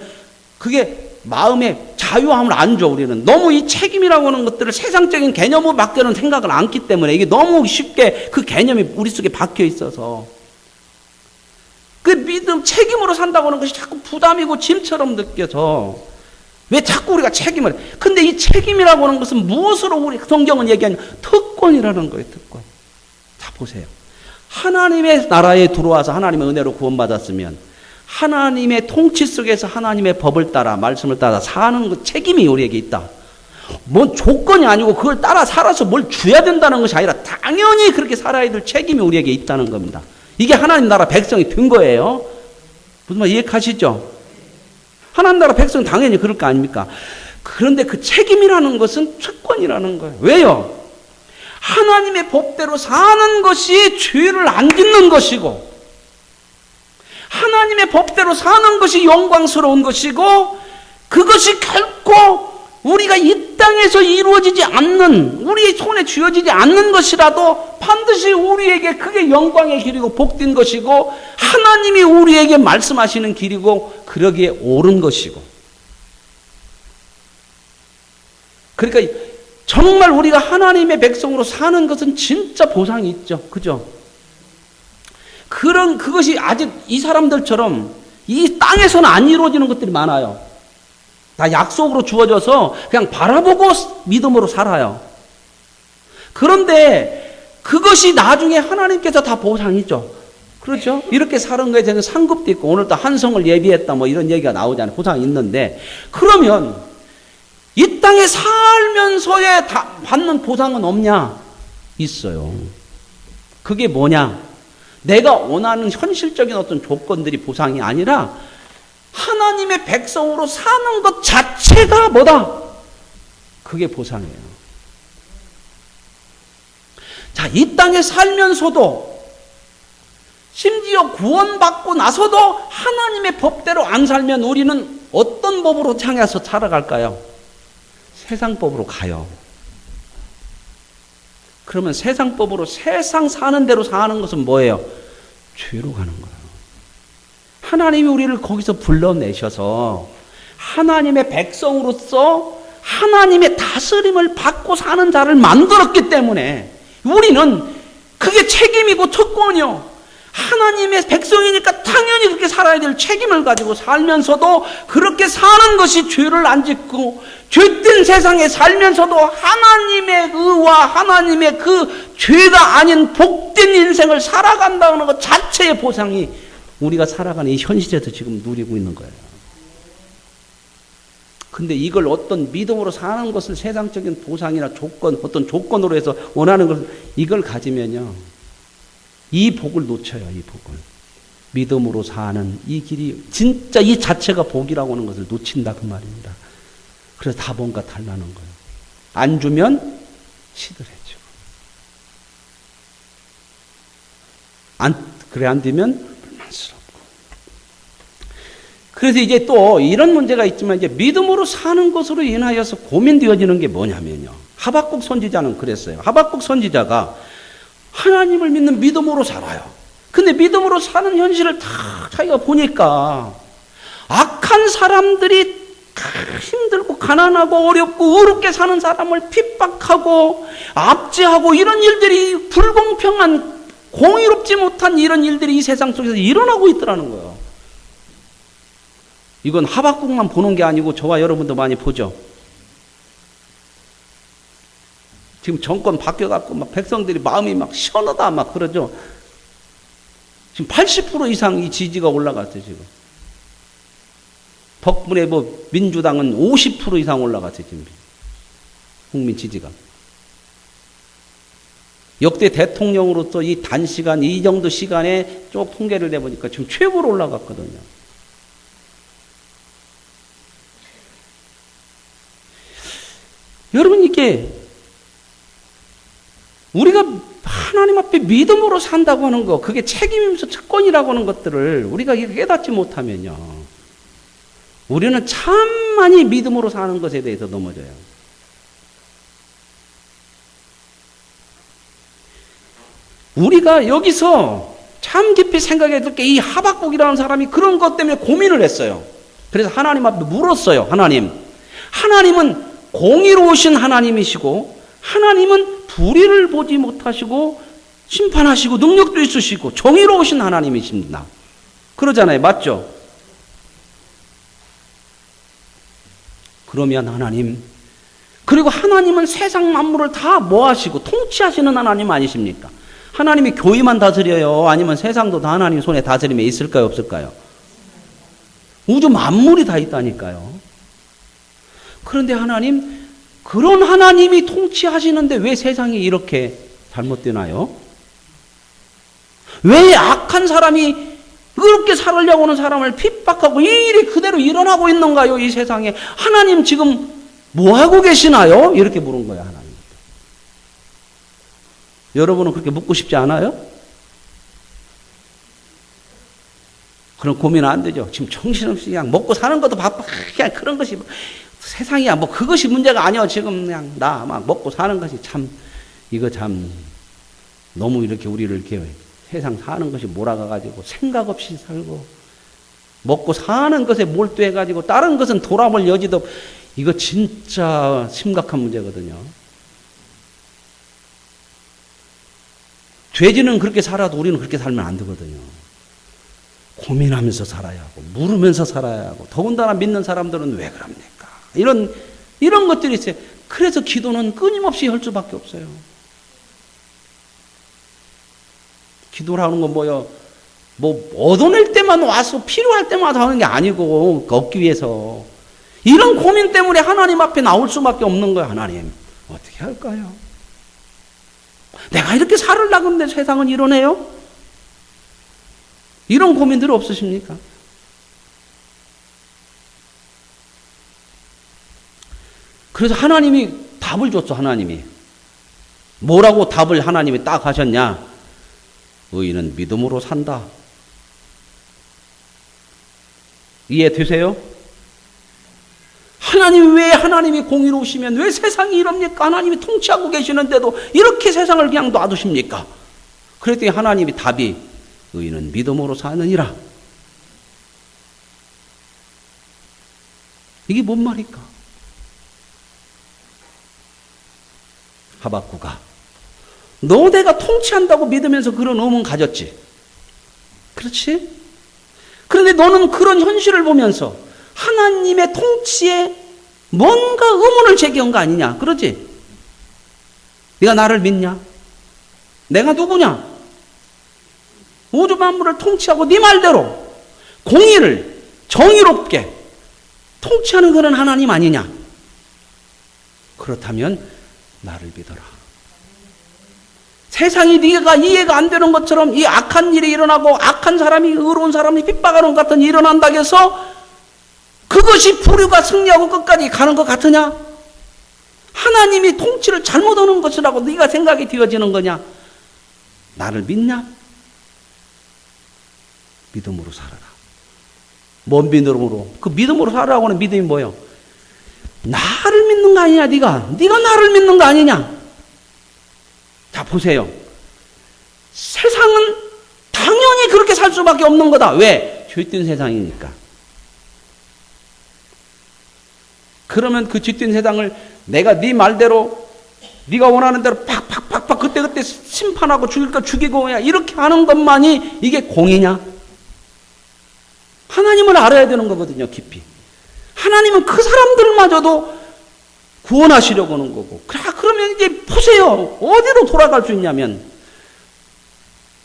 그게 마음에 자유함을 안 줘. 우리는 너무 이 책임이라고 하는 것들을 세상적인 개념으로 밖에는 생각을 않기 때문에 이게 너무 쉽게 그 개념이 우리 속에 박혀 있어서 그 믿음 책임으로 산다고 하는 것이 자꾸 부담이고 짐처럼 느껴져. 왜 자꾸 우리가 책임을 해? 근데 이 책임이라고 하는 것은 무엇으로 우리 성경은 얘기하냐? 특권이라는 거예요. 특권. 자 보세요. 하나님의 나라에 들어와서 하나님의 은혜로 구원받았으면 하나님의 통치 속에서 하나님의 법을 따라 말씀을 따라 사는 그 책임이 우리에게 있다. 뭔 조건이 아니고 그걸 따라 살아서 뭘 줘야 된다는 것이 아니라 당연히 그렇게 살아야 될 책임이 우리에게 있다는 겁니다. 이게 하나님 나라 백성이 된 거예요. 무슨 말 이해하시죠? 하나님 나라 백성은 당연히 그럴 거 아닙니까? 그런데 그 책임이라는 것은 특권이라는 거예요. 왜요? 하나님의 법대로 사는 것이 죄를 안 짓는 것이고 하나님의 법대로 사는 것이 영광스러운 것이고 그것이 결코 우리가 이 땅에서 이루어지지 않는 우리의 손에 쥐어지지 않는 것이라도 반드시 우리에게 그게 영광의 길이고 복된 것이고 하나님이 우리에게 말씀하시는 길이고 그러기에 옳은 것이고 그러니까 정말 우리가 하나님의 백성으로 사는 것은 진짜 보상이 있죠. 그죠? 그것이 아직 이 사람들처럼 이 땅에서는 안 이루어지는 것들이 많아요. 다 약속으로 주어져서 그냥 바라보고 믿음으로 살아요. 그런데 그것이 나중에 하나님께서 다 보상이죠. 그렇죠? 이렇게 사는 거에 대해서 상급도 있고 오늘 또 한성을 예비했다 뭐 이런 얘기가 나오잖아요. 보상이 있는데 그러면 이 땅에 살면서에 받는 보상은 없냐? 있어요. 그게 뭐냐? 내가 원하는 현실적인 어떤 조건들이 보상이 아니라 하나님의 백성으로 사는 것 자체가 뭐다? 그게 보상이에요. 자, 이 땅에 살면서도 심지어 구원받고 나서도 하나님의 법대로 안 살면 우리는 어떤 법으로 향해서 살아갈까요? 세상 법으로 가요. 그러면 세상 법으로 세상 사는 대로 사는 것은 뭐예요? 죄로 가는 거예요. 하나님이 우리를 거기서 불러내셔서 하나님의 백성으로서 하나님의 다스림을 받고 사는 자를 만들었기 때문에 우리는 그게 책임이고 특권이요. 하나님의 백성이니까 당연히 그렇게 살아야 될 책임을 가지고 살면서도 그렇게 사는 것이 죄를 안 짓고 죄된 세상에 살면서도 하나님의 의와 하나님의 그 죄가 아닌 복된 인생을 살아간다는 것 자체의 보상이 우리가 살아가는 이 현실에서 지금 누리고 있는 거예요. 근데 이걸 어떤 믿음으로 사는 것을 세상적인 보상이나 조건, 어떤 조건으로 해서 원하는 것을 이걸 가지면요. 이 복을 놓쳐요, 이 복을. 믿음으로 사는 이 길이 진짜 이 자체가 복이라고 하는 것을 놓친다 그 말입니다. 그래서 다 뭔가 달라는 거예요. 안 주면 시들해지고. 안 되면 불만스럽고. 그래서 이제 또 이런 문제가 있지만 이제 믿음으로 사는 것으로 인하여서 고민되어지는 게 뭐냐면요. 하박국 선지자는 그랬어요. 하박국 선지자가 하나님을 믿는 믿음으로 살아요. 근데 믿음으로 사는 현실을 다 자기가 보니까 악한 사람들이 힘들고 가난하고 어렵고 어렵게 사는 사람을 핍박하고 압제하고 이런 일들이 불공평한 공의롭지 못한 이런 일들이 이 세상 속에서 일어나고 있더라는 거예요. 이건 하박국만 보는 게 아니고 저와 여러분도 많이 보죠. 지금 정권 바뀌어갖고 막 백성들이 마음이 막 시원하다 막 그러죠. 지금 80% 이상 이 지지가 올라갔어요, 지금. 덕분에 뭐 민주당은 50% 이상 올라갔어요, 지금. 국민 지지가. 역대 대통령으로서 이 단시간, 이 정도 시간에 쭉 통계를 내보니까 지금 최고로 올라갔거든요. 여러분, 이게 우리가 하나님 앞에 믿음으로 산다고 하는 거, 그게 책임이면서 특권이라고 하는 것들을 우리가 깨닫지 못하면요. 우리는 참 많이 믿음으로 사는 것에 대해서 넘어져요. 우리가 여기서 참 깊이 생각해야 될 게 이 하박국이라는 사람이 그런 것 때문에 고민을 했어요. 그래서 하나님 앞에 물었어요. 하나님은 공의로우신 하나님이시고 하나님은 불의를 보지 못하시고 심판하시고 능력도 있으시고 정의로우신 하나님이십니다. 그러잖아요. 맞죠? 그러면 하나님, 그리고 하나님은 세상 만물을 다 뭐하시고 통치하시는 하나님 아니십니까? 하나님이 교회만 다스려요? 아니면 세상도 다 하나님 손에 다스림에 있을까요? 없을까요? 우주 만물이 다 있다니까요. 그런데 하나님, 그런 하나님이 통치하시는데 왜 세상이 이렇게 잘못되나요? 왜 악한 사람이 그렇게 살으려고 하는 사람을 핍박하고 이 일이 그대로 일어나고 있는가요? 이 세상에. 하나님 지금 뭐하고 계시나요? 이렇게 물은 거예요, 하나님. 여러분은 그렇게 묻고 싶지 않아요? 그런 고민 안 되죠. 지금 정신없이 그냥 먹고 사는 것도 바빠. 그냥 그런 것이 세상이야. 뭐 그것이 문제가 아니야. 지금 그냥 나 막 먹고 사는 것이 참, 이거 참 너무 이렇게 우리를 이렇게 세상 사는 것이 몰아가가지고 생각 없이 살고 먹고 사는 것에 몰두해가지고 다른 것은 돌아볼 여지도, 이거 진짜 심각한 문제거든요. 돼지는 그렇게 살아도 우리는 그렇게 살면 안 되거든요. 고민하면서 살아야 하고 물으면서 살아야 하고, 더군다나 믿는 사람들은 왜 그럽니까? 이런 것들이 있어요. 그래서 기도는 끊임없이 할 수밖에 없어요. 기도라는 건 뭐요? 뭐 얻어낼 때만 와서 필요할 때마다 하는 게 아니고, 얻기 위해서. 이런 고민 때문에 하나님 앞에 나올 수밖에 없는 거예요. 하나님, 어떻게 할까요? 내가 이렇게 살으려고 하는데 세상은 이러네요? 이런 고민들 없으십니까? 그래서 하나님이 답을 줬어, 하나님이. 뭐라고 답을 하나님이 딱 하셨냐? 의인은 믿음으로 산다. 이해되세요? 왜 하나님이 공의로우시면 왜 세상이 이럽니까? 하나님이 통치하고 계시는데도 이렇게 세상을 그냥 놔두십니까? 그랬더니 하나님이 답이 의인은 믿음으로 사느니라. 이게 뭔 말일까? 하박구가 너 내가 통치한다고 믿으면서 그런 의문 가졌지? 그렇지? 그런데 너는 그런 현실을 보면서 하나님의 통치에 뭔가 의문을 제기한 거 아니냐? 그러지? 네가 나를 믿냐? 내가 누구냐? 우주 만물을 통치하고 네 말대로 공의를 정의롭게 통치하는 그런 하나님 아니냐? 그렇다면 나를 믿어라. 세상이 네가 이해가 안 되는 것처럼 이 악한 일이 일어나고 악한 사람이 의로운 사람이 핍박하는 것 같은 일이 일어난다고 해서 그것이 불의가 승리하고 끝까지 가는 것 같으냐? 하나님이 통치를 잘못하는 것이라고 네가 생각이 되어지는 거냐? 나를 믿냐? 믿음으로 살아라. 뭔 믿음으로? 그 믿음으로 살아라고 하는 믿음이 뭐예요? 나를 믿는 거 아니냐, 네가 나를 믿는 거 아니냐? 자, 보세요. 세상은 당연히 그렇게 살 수밖에 없는 거다. 왜? 죄된 세상이니까. 그러면 그 죄된 세상을 내가 네 말대로 네가 원하는 대로 팍팍팍팍 그때그때 심판하고 죽일 거 죽이고 이렇게 하는 것만이 이게 공이냐? 하나님을 알아야 되는 거거든요, 깊이. 하나님은 그 사람들마저도 구원하시려고 하는 거고. 그러면 이제 보세요. 어디로 돌아갈 수 있냐면,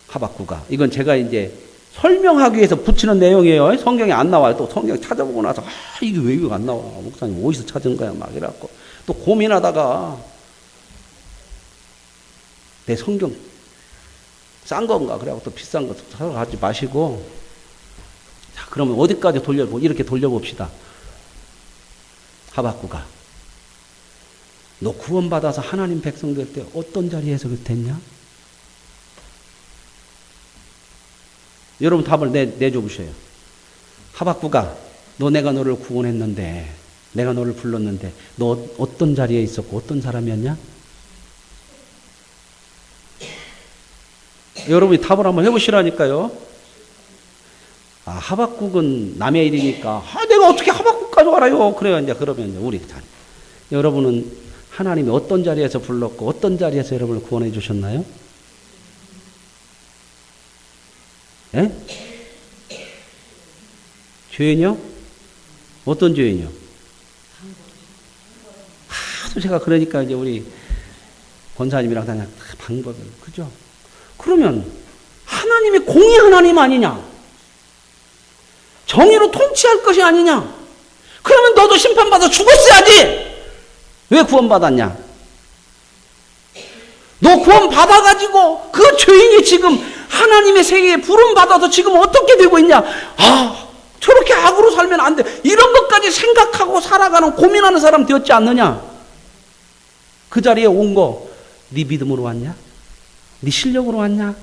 하박구가. 이건 제가 이제 설명하기 위해서 붙이는 내용이에요. 성경에 안 나와요. 또 성경 찾아보고 나서, 이게 왜 이거 안 나와? 목사님 어디서 찾은 거야? 막 이래갖고. 또 고민하다가, 내 성경 싼 건가? 그래갖고 또 비싼 거 사러 가지 마시고, 자, 그러면 어디까지 이렇게 돌려봅시다. 하박구가. 너 구원받아서 하나님 백성 될 때 어떤 자리에서 됐냐? 여러분 답을 내줘 보세요. 하박구가 내가 너를 구원했는데, 내가 너를 불렀는데 너 어떤 자리에 있었고 어떤 사람이었냐? 여러분이 답을 한번 해보시라니까요. 하박국은 남의 일이니까 내가 어떻게 하박국까지 알아요? 그래요. 이제 그러면 우리 여러분은 하나님이 어떤 자리에서 불렀고 어떤 자리에서 여러분을 구원해 주셨나요? 예? 죄인이요? 어떤 죄인이요? 하도 제가 그러니까 이제 우리 권사님이랑 다냐 방법을 그죠? 그러면 하나님이 공의 하나님 아니냐? 정의로 통치할 것이 아니냐? 그러면 너도 심판받아 죽었어야지. 왜 구원받았냐? 너 구원받아가지고 그 죄인이 지금 하나님의 세계에 부름받아서 지금 어떻게 되고 있냐? 저렇게 악으로 살면 안 돼. 이런 것까지 생각하고 살아가는 고민하는 사람 되었지 않느냐? 그 자리에 온 거 네 믿음으로 왔냐? 네 실력으로 왔냐?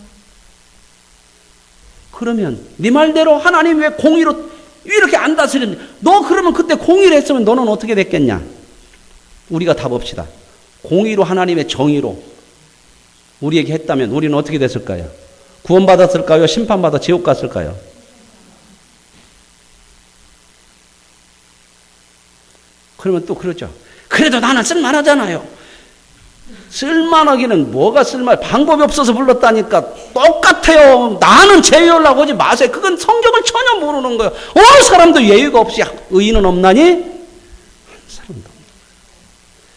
그러면 네 말대로 하나님 왜 공의로 이렇게 안 다스렸냐? 너 그러면 그때 공의를 했으면 너는 어떻게 됐겠냐? 우리가 답합시다. 공의로 하나님의 정의로 우리에게 했다면 우리는 어떻게 됐을까요? 구원받았을까요? 심판받아 지옥 갔을까요? 그러면 또 그러죠. 그래도 나는 쓸만하잖아요. 쓸만하기는 뭐가 방법이 없어서 불렀다니까. 똑같아요. 나는 제외하려고 하지 마세요. 그건 성경을 전혀 모르는 거예요. 어느 사람도 예의가 없이 의인은 없나니? 한 사람도 없는 거예요.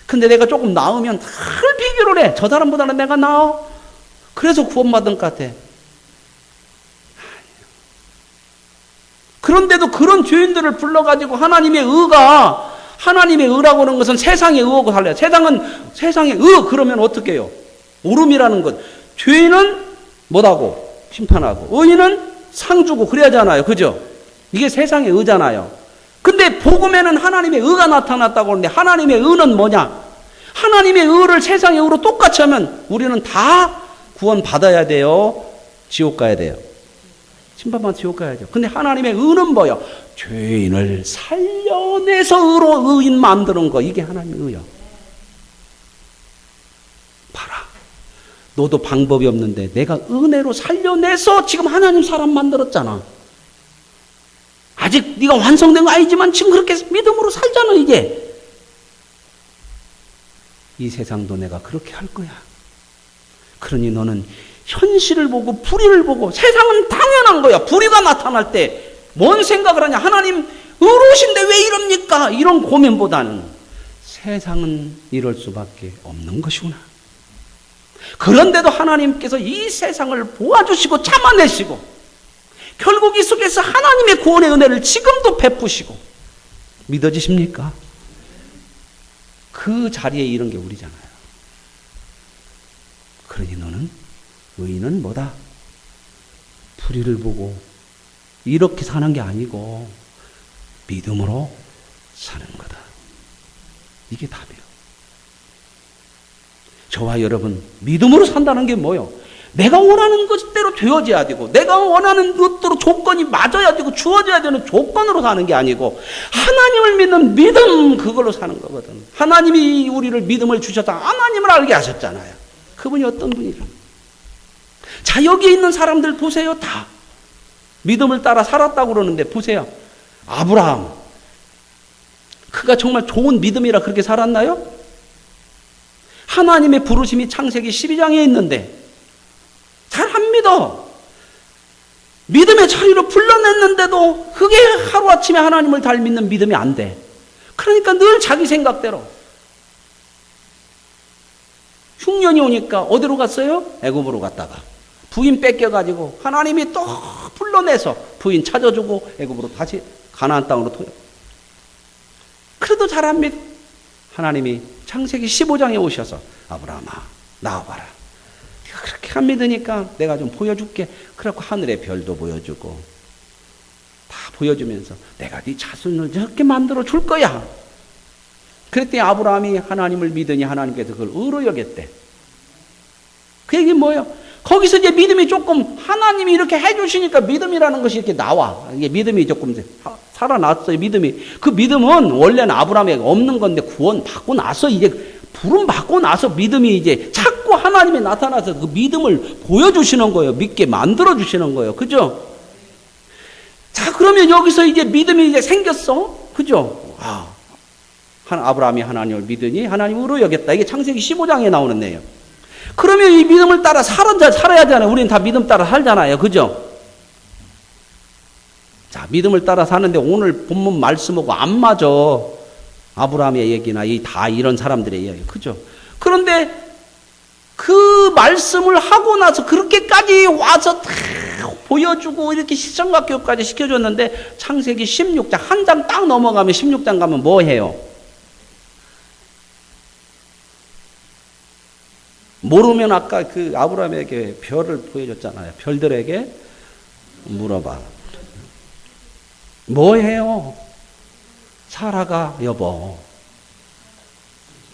근데 내가 조금 나으면 늘 비교를 해. 저 사람보다는 내가 나아. 그래서 구원받은 것 같아. 그런데도 그런 죄인들을 불러가지고 하나님의 의라고 하는 것은 세상의 의하고 달라요. 세상의 의 그러면 어떻게 해요? 오름이라는 것. 죄인은 뭐하고? 심판하고. 의인은 상 주고 그래야잖아요. 그죠? 이게 세상의 의잖아요. 근데 복음에는 하나님의 의가 나타났다고 하는데 하나님의 의는 뭐냐? 하나님의 의를 세상의 의로 똑같이 하면 우리는 다 구원 받아야 돼요? 지옥 가야 돼요? 심판받아 지옥 가야죠. 근데 하나님의 의는 뭐예요? 죄인을 살려내서 의인 만드는 거. 이게 하나님의 의요. 봐라. 너도 방법이 없는데 내가 은혜로 살려내서 지금 하나님 사람 만들었잖아. 아직 네가 완성된 거 아니지만 지금 그렇게 믿음으로 살잖아 이제. 이 세상도 내가 그렇게 할 거야. 그러니 너는 현실을 보고 불의를 보고, 세상은 당연한 거야. 불의가 나타날 때 뭔 생각을 하냐. 하나님 의로우신데 왜 이럽니까? 이런 고민보다는 세상은 이럴 수밖에 없는 것이구나. 그런데도 하나님께서 이 세상을 보아주시고 참아내시고 결국 이 속에서 하나님의 구원의 은혜를 지금도 베푸시고, 믿어지십니까? 그 자리에 이른 게 우리잖아요. 그러니 너는 의인은 뭐다? 불의를 보고 이렇게 사는 게 아니고 믿음으로 사는 거다. 이게 답이에요. 저와 여러분, 믿음으로 산다는 게 뭐예요? 내가 원하는 것대로 되어져야 되고, 내가 원하는 것대로 조건이 맞아야 되고, 주어져야 되는 조건으로 사는 게 아니고, 하나님을 믿는 믿음, 그걸로 사는 거거든. 하나님이 우리를 믿음을 주셨다. 하나님을 알게 하셨잖아요. 그분이 어떤 분이죠? 자, 여기 있는 사람들 보세요. 다 믿음을 따라 살았다고 그러는데 보세요. 아브라함, 그가 정말 좋은 믿음이라 그렇게 살았나요? 하나님의 부르심이 창세기 12장에 있는데 잘합니다. 믿음의 자리로 불러냈는데도 그게 하루아침에 하나님을 잘 믿는 믿음이 안 돼. 그러니까 늘 자기 생각대로. 흉년이 오니까 어디로 갔어요? 애굽으로 갔다가 부인 뺏겨가지고 하나님이 또 불러내서 부인 찾아주고 애굽으로 다시 가나안 땅으로 토요. 그래도 잘합니다. 하나님이 창세기 15장에 오셔서 아브라함아 나와봐라. 네가 그렇게 안 믿으니까 내가 좀 보여줄게. 그래갖고 하늘의 별도 보여주고 다 보여주면서 내가 네 자손을 저렇게 만들어 줄 거야. 그랬더니 아브라함이 하나님을 믿으니 하나님께서 그걸 의로 여겼대. 그 얘기는 뭐예요? 거기서 이제 믿음이 조금, 하나님이 이렇게 해주시니까 믿음이라는 것이 이렇게 나와. 이게 믿음이 조금 살아났어요, 믿음이. 그 믿음은 원래는 아브라함에게 없는 건데 구원 받고 나서, 이제 부름 받고 나서 믿음이 이제 자꾸 하나님이 나타나서 그 믿음을 보여주시는 거예요. 믿게 만들어주시는 거예요. 그죠? 자, 그러면 여기서 이제 믿음이 이제 생겼어. 그죠? 아브라함이 하나님을 믿으니 하나님으로 여겼다. 이게 창세기 15장에 나오는 내용. 그러면 이 믿음을 따라 살아야 하잖아요. 우리는 다 믿음 따라 살잖아요. 그죠? 자, 믿음을 따라 사는데 오늘 본문 말씀하고 안 맞아. 아브라함의 얘기나 다 이런 사람들의 얘기. 그죠? 그런데 그 말씀을 하고 나서 그렇게까지 와서 다 보여주고 이렇게 시청각 교육까지 시켜줬는데 창세기 16장 한 장 딱 넘어가면 16장 가면 뭐 해요? 모르면 아까 그 아브라함에게 별을 보여줬잖아요. 별들에게 물어봐. 뭐해요? 사라가 여보,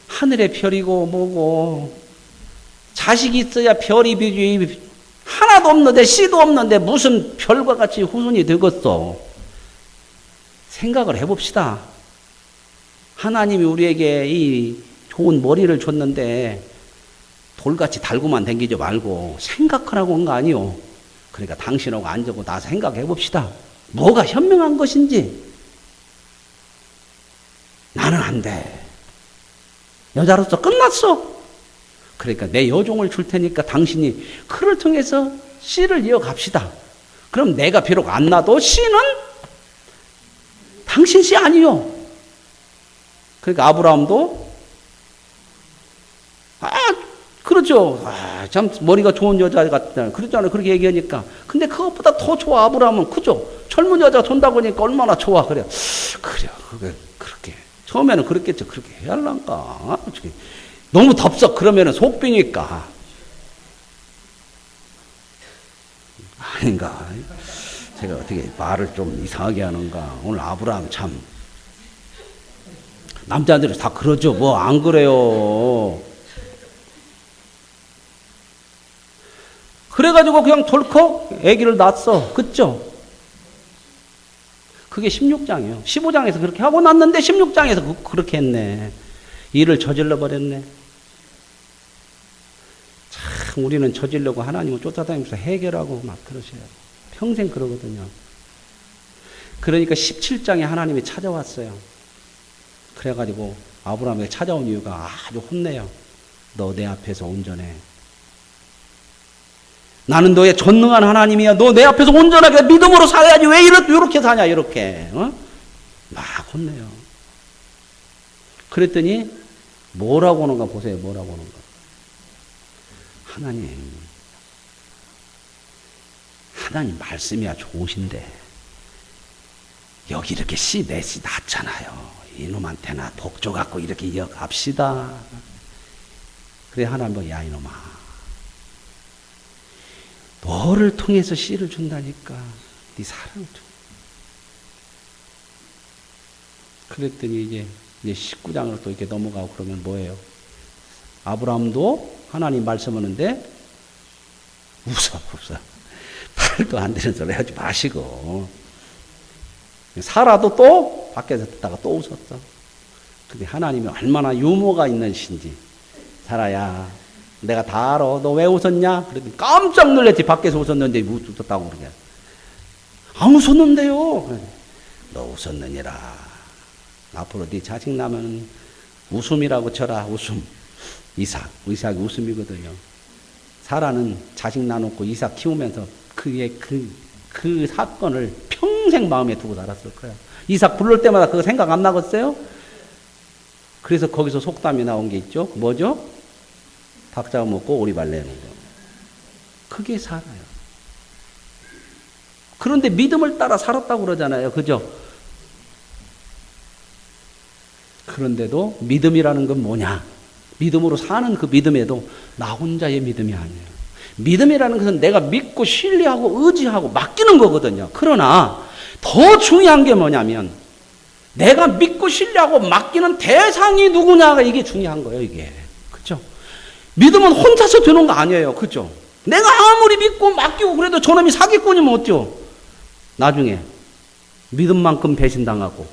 하늘의 별이고 뭐고 자식이 있어야 별이 비지 하나도 없는데 씨도 없는데 무슨 별과 같이 후손이 되겠어. 생각을 해봅시다. 하나님이 우리에게 이 좋은 머리를 줬는데 돌같이 달고만 댕기지 말고 생각하라고 한 거 아니요. 그러니까 당신하고 앉아고 나서 생각해 봅시다. 뭐가 현명한 것인지. 나는 안 돼. 여자로서 끝났어. 그러니까 내 여종을 줄 테니까 당신이 그를 통해서 씨를 이어갑시다. 그럼 내가 비록 안 낳아도 씨는 당신 씨 아니요. 그러니까 아브라함도 그렇죠. 참 머리가 좋은 여자 같잖아요. 그렇잖아요. 그렇게 얘기하니까. 근데 그것보다 더 좋아. 아브라함은 그죠. 젊은 여자가 돈다고 하니까 얼마나 좋아. 그래. 그렇게. 처음에는 그랬겠죠. 그렇게 해야 할란가. 너무 덥석 그러면은 속비니까. 아닌가. 제가 어떻게 말을 좀 이상하게 하는가. 오늘 아브라함 참 남자들이 다 그러죠. 뭐 안 그래요. 그래가지고 그냥 덜컥 아기를 낳았어. 그죠? 그게 16장이에요. 15장에서 그렇게 하고 났는데 16장에서 그렇게 했네. 일을 저질러 버렸네. 참 우리는 저지르려고 하나님을 쫓아다니면서 해결하고 막 그러셔요. 평생 그러거든요. 그러니까 17장에 하나님이 찾아왔어요. 그래가지고 아브라함에게 찾아온 이유가 아주 혼내요. 너 내 앞에서 온전해. 나는 너의 전능한 하나님이야. 너 내 앞에서 온전하게 믿음으로 살아야지. 왜 이렇게 사냐 이렇게. 어? 막 혼내요. 그랬더니 뭐라고 하는가 보세요. 뭐라고 하는가. 하나님 말씀이야 좋으신데 여기 이렇게 씨 넷이 났잖아요. 이놈한테나 복조 갖고 이렇게 이어갑시다. 그래 하나님 야 이놈아 너를 통해서 씨를 준다니까 네 사랑을 줘. 그랬더니 이제 19장으로 또 이렇게 넘어가고 그러면 뭐예요? 아브라함도 하나님 말씀하는데 웃어. 말도 안 되는 소리 하지 마시고. 사라도 또 밖에서 듣다가 또 웃었어. 근데 하나님이 얼마나 유머가 있는 신지. 사라야, 내가 다 알아. 너 왜 웃었냐? 그랬더니 깜짝 놀랐지. 밖에서 웃었는데 웃었다고 그러게. 안 웃었는데요. 너 웃었느니라. 앞으로 네 자식 나면 웃음이라고 쳐라. 웃음. 이삭이 웃음이거든요. 사라는 자식 나놓고 이삭 키우면서 그 사건을 평생 마음에 두고 살았을 거야. 이삭 부를 때마다 그거 생각 안 나겠어요? 그래서 거기서 속담이 나온 게 있죠. 뭐죠? 닭 잡아먹고 오리발 내는 거. 그게 살아요. 그런데 믿음을 따라 살았다고 그러잖아요. 그죠? 그런데도 믿음이라는 건 뭐냐? 믿음으로 사는 그 믿음에도 나 혼자의 믿음이 아니에요. 믿음이라는 것은 내가 믿고 신뢰하고 의지하고 맡기는 거거든요. 그러나 더 중요한 게 뭐냐면 내가 믿고 신뢰하고 맡기는 대상이 누구냐가 이게 중요한 거예요. 이게. 그렇죠? 믿음은 혼자서 되는 거 아니에요. 그렇죠? 내가 아무리 믿고 맡기고 그래도 저놈이 사기꾼이면 어때요? 나중에 믿음만큼 배신당하고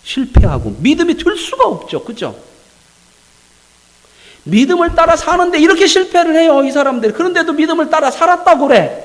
실패하고 믿음이 될 수가 없죠. 그렇죠? 믿음을 따라 사는데 이렇게 실패를 해요, 이 사람들이. 그런데도 믿음을 따라 살았다고 그래.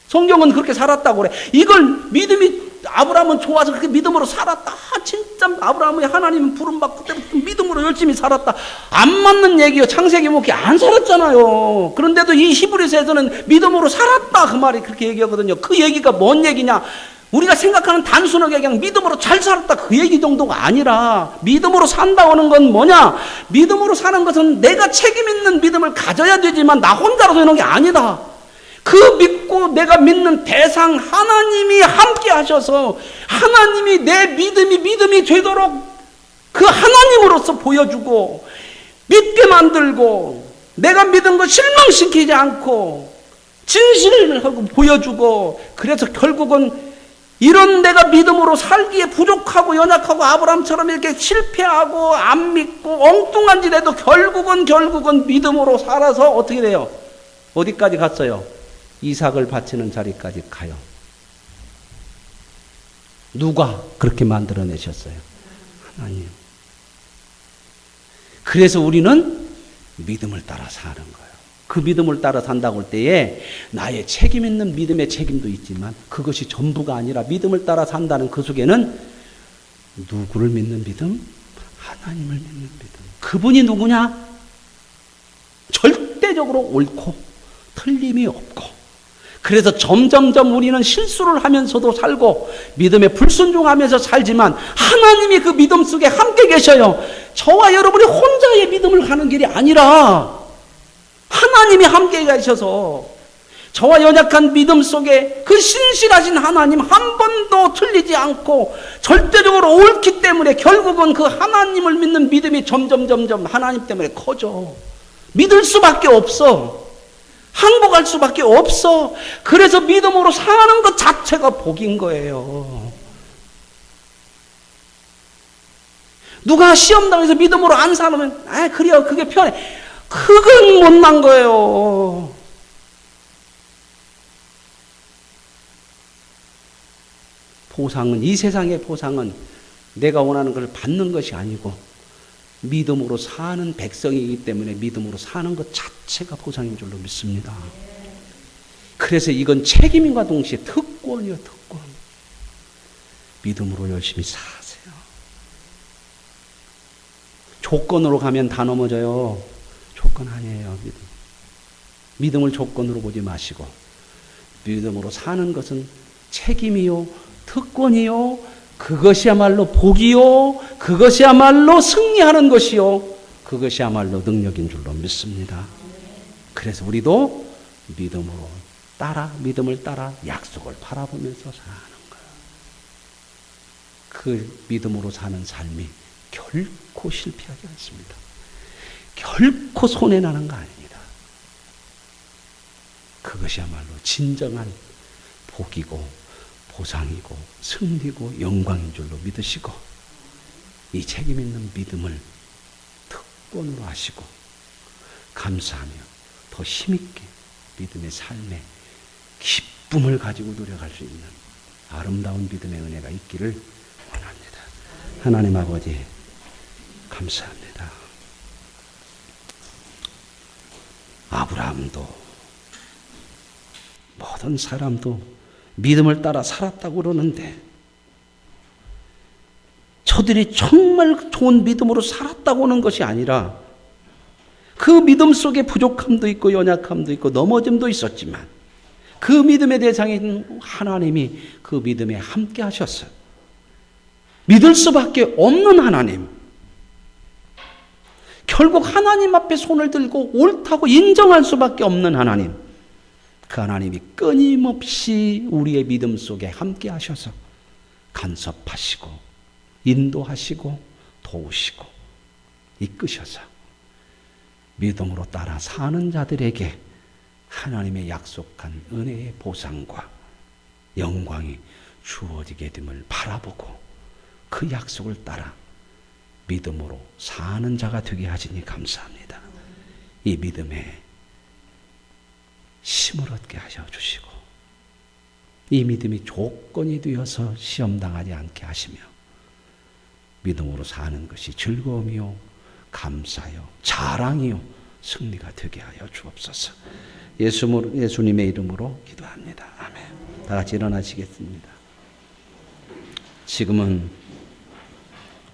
성경은 그렇게 살았다고 그래. 이걸 믿음이, 아브라함은 좋아서 그렇게 믿음으로 살았다. 진짜 아브라함이 하나님 부름받고 때부터 믿음으로 열심히 살았다. 안 맞는 얘기요. 창세기 목이 안 살았잖아요. 그런데도 이 히브리서에서는 믿음으로 살았다. 그 말이 그렇게 얘기하거든요. 그 얘기가 뭔 얘기냐? 우리가 생각하는 단순하게 그냥 믿음으로 잘 살았다 그 얘기 정도가 아니라 믿음으로 산다는 건 뭐냐? 믿음으로 사는 것은 내가 책임 있는 믿음을 가져야 되지만 나 혼자로 되는 게 아니다. 그 믿고 내가 믿는 대상 하나님이 함께 하셔서 하나님이 내 믿음이 되도록 그 하나님으로서 보여주고 믿게 만들고 내가 믿은 거 실망시키지 않고 진실을 하고 보여주고 그래서 결국은 이런 내가 믿음으로 살기에 부족하고 연약하고 아브라함처럼 이렇게 실패하고 안 믿고 엉뚱한 짓에도 결국은 믿음으로 살아서 어떻게 돼요? 어디까지 갔어요? 이삭을 바치는 자리까지 가요. 누가 그렇게 만들어내셨어요? 하나님. 그래서 우리는 믿음을 따라 사는 거예요. 그 믿음을 따라 산다고 할 때에 나의 책임 있는 믿음의 책임도 있지만 그것이 전부가 아니라 믿음을 따라 산다는 그 속에는 누구를 믿는 믿음? 하나님을 믿는 믿음. 그분이 누구냐? 절대적으로 옳고 틀림이 없고 그래서 점점점 우리는 실수를 하면서도 살고 믿음에 불순종하면서 살지만 하나님이 그 믿음 속에 함께 계셔요. 저와 여러분이 혼자의 믿음을 가는 길이 아니라 하나님이 함께 계셔서 저와 연약한 믿음 속에 그 신실하신 하나님 한 번도 틀리지 않고 절대적으로 옳기 때문에 결국은 그 하나님을 믿는 믿음이 점점 하나님 때문에 커져. 믿을 수밖에 없어. 항복할 수밖에 없어. 그래서 믿음으로 사는 것 자체가 복인 거예요. 누가 시험 당해서 믿음으로 안 살면 그래요, 그게 편해. 그건 못난 거예요. 보상은, 이 세상의 보상은 내가 원하는 걸 받는 것이 아니고 믿음으로 사는 백성이기 때문에 믿음으로 사는 것 자체가 보상인 줄로 믿습니다. 그래서 이건 책임과 동시에 특권이요, 특권. 믿음으로 열심히 사세요. 조건으로 가면 다 넘어져요. 조건 아니에요, 믿음. 믿음을 조건으로 보지 마시고 믿음으로 사는 것은 책임이요, 특권이요, 그것이야말로 복이요, 그것이야말로 승리하는 것이요, 그것이야말로 능력인 줄로 믿습니다. 그래서 우리도 믿음을 따라 약속을 바라보면서 사는 거예요. 그 믿음으로 사는 삶이 결코 실패하지 않습니다. 결코 손해나는 거 아닙니다. 그것이야말로 진정한 복이고 보상이고 승리고 영광인 줄로 믿으시고 이 책임 있는 믿음을 특권으로 하시고 감사하며 더 힘있게 믿음의 삶에 기쁨을 가지고 노력할 수 있는 아름다운 믿음의 은혜가 있기를 원합니다. 하나님 아버지 감사합니다. 아브라함도 모든 사람도 믿음을 따라 살았다고 그러는데 저들이 정말 좋은 믿음으로 살았다고 하는 것이 아니라 그 믿음 속에 부족함도 있고 연약함도 있고 넘어짐도 있었지만 그 믿음의 대상인 하나님이 그 믿음에 함께 하셨어요. 믿을 수밖에 없는 하나님. 결국 하나님 앞에 손을 들고 옳다고 인정할 수밖에 없는 하나님. 그 하나님이 끊임없이 우리의 믿음 속에 함께 하셔서 간섭하시고 인도하시고 도우시고 이끄셔서 믿음으로 따라 사는 자들에게 하나님의 약속한 은혜의 보상과 영광이 주어지게 됨을 바라보고 그 약속을 따라 믿음으로 사는 자가 되게 하시니 감사합니다. 이 믿음에 힘을 얻게 하셔 주시고 이 믿음이 조건이 되어서 시험당하지 않게 하시며 믿음으로 사는 것이 즐거움이요 감사요 자랑이요 승리가 되게 하여 주옵소서. 예수님의 이름으로 기도합니다. 아멘. 다 같이 일어나시겠습니다. 지금은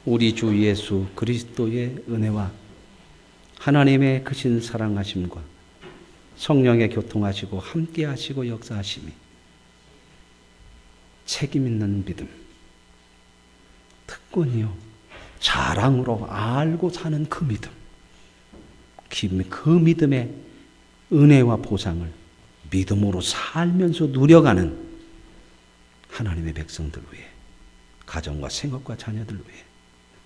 우리 주 예수 그리스도의 은혜와 하나님의 크신 사랑하심과 성령의 교통하시고 함께 하시고 역사하심이 책임 있는 믿음, 특권이요 자랑으로 알고 사는 그 믿음, 그 믿음의 은혜와 보상을 믿음으로 살면서 누려가는 하나님의 백성들 위해 가정과 생업과 자녀들 위해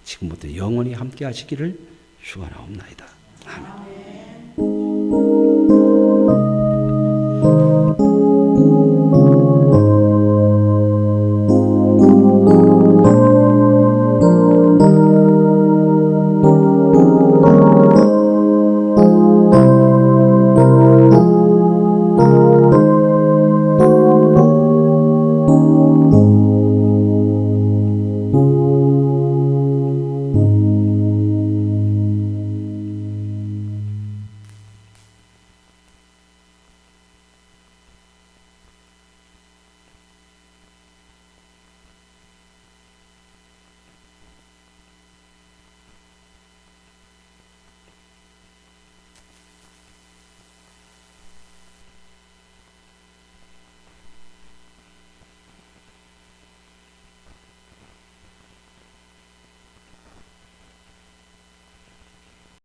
지금부터 영원히 함께 하시기를 축원하옵나이다. 아멘.